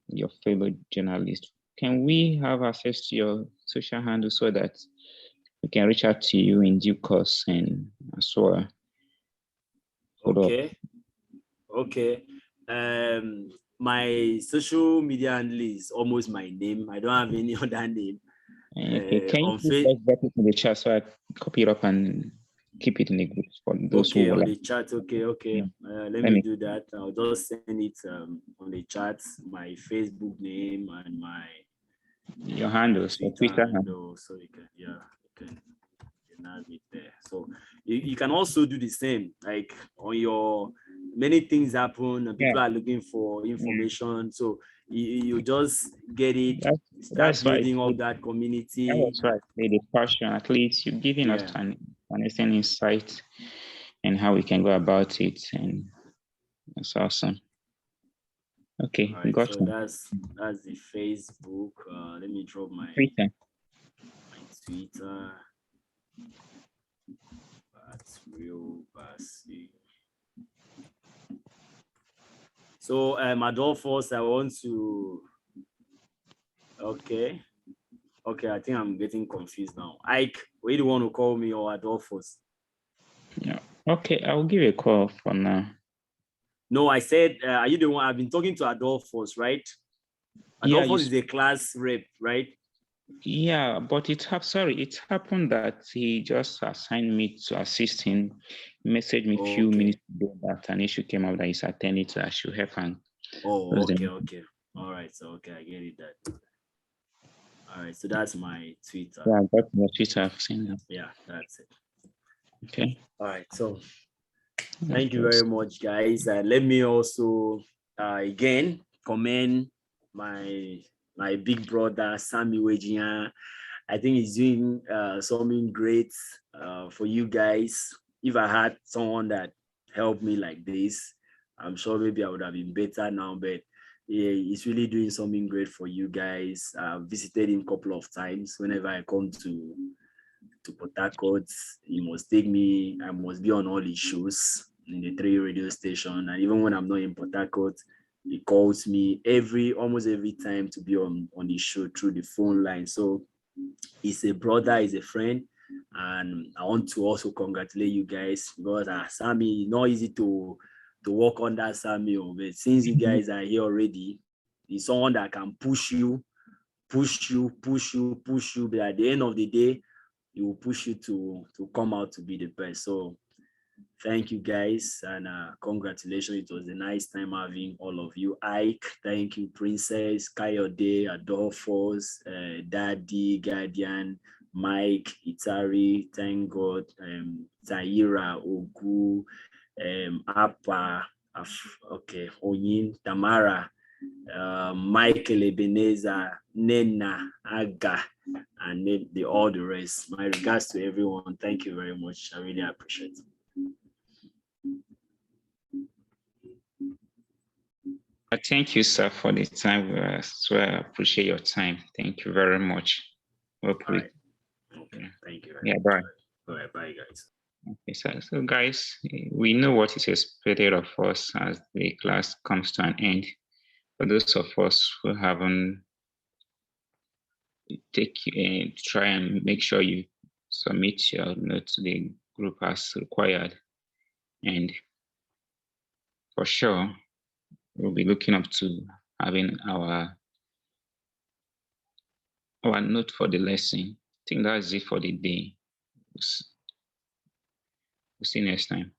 Speaker 4: your fellow journalists. Can we have access to your social handle so that we can reach out to you in due course and as well?
Speaker 1: Okay. My social media handle is almost my name. I don't have any other name.
Speaker 4: Okay, can you please drop it in the chat so I copy it up and keep it in the group for those who will
Speaker 1: on the chat. Okay. Yeah. Let me do that. I'll just send it on the chat, my Facebook name and
Speaker 4: your handles, your Twitter handle.
Speaker 1: So you can have it there. So you can also do the same, like on your many things happen and people are looking for information. So you just get it, start building up that community.
Speaker 4: That's right. The passion, at least you're giving us an insight and how we can go about it, and that's awesome. Okay,
Speaker 1: right, got so that's the Facebook. Let me drop my Twitter. That's real Bassey. So Adolphus, I want to. Okay, I think I'm getting confused now. Ike, where do you want to call me, or Adolphus?
Speaker 4: Yeah. Okay, I'll give you a call for now.
Speaker 1: No, I said, are you the one? I've been talking to Adolphus, right? Adolphus is a class rep, right?
Speaker 4: Yeah, but it happened that he just assigned me to assist him. He messaged me a few minutes ago that an issue came up that he's attending to. I should help him.
Speaker 1: Okay. All right, so I get it. That. All right, so that's my Twitter.
Speaker 4: Yeah, I got my Twitter. I've seen that.
Speaker 1: Yeah, that's it.
Speaker 4: Okay.
Speaker 1: All right, so thank you very much, guys. Let me also again commend my big brother Sammy Wejian. I think he's doing something great for you guys. If I had someone that helped me like this, I'm sure maybe I would have been better now, but yeah, he's really doing something great for you guys. I've visited him a couple of times. Whenever I come to Port Harcourt, he must take me. I must be on all his shows in the 3 radio station. And even when I'm not in Port Harcourt, he calls me almost every time to be on the show through the phone line. So he's a brother, he's a friend, and I want to also congratulate you guys because Sammy, not easy to work under Sammy, but since you guys are here already, he's someone that can push you, but at the end of the day, he will push you to come out to be the best. So thank you guys, and congratulations. It was a nice time having all of you. Ike, thank you. Princess, Kayode, Adolphus, Daddy, Guardian, Mike, Itari, thank God, Zaira, Ogu, Apa, okay, Onyin, Tamara, Michael Ebenezer, Nena, Aga, and all the rest. My regards to everyone. Thank you very much. I really appreciate it.
Speaker 4: Thank you, sir, for the time. So I appreciate your time. Thank you very much.
Speaker 1: Right. Okay, thank you.
Speaker 4: Yeah, bye.
Speaker 1: All right, bye, guys.
Speaker 4: Okay, so guys, we know what is expected of us as the class comes to an end. For those of us who haven't try and make sure you submit your note to the group as required, and for sure we'll be looking up to having our note for the lesson. I think that's it for the day. We'll see you next time.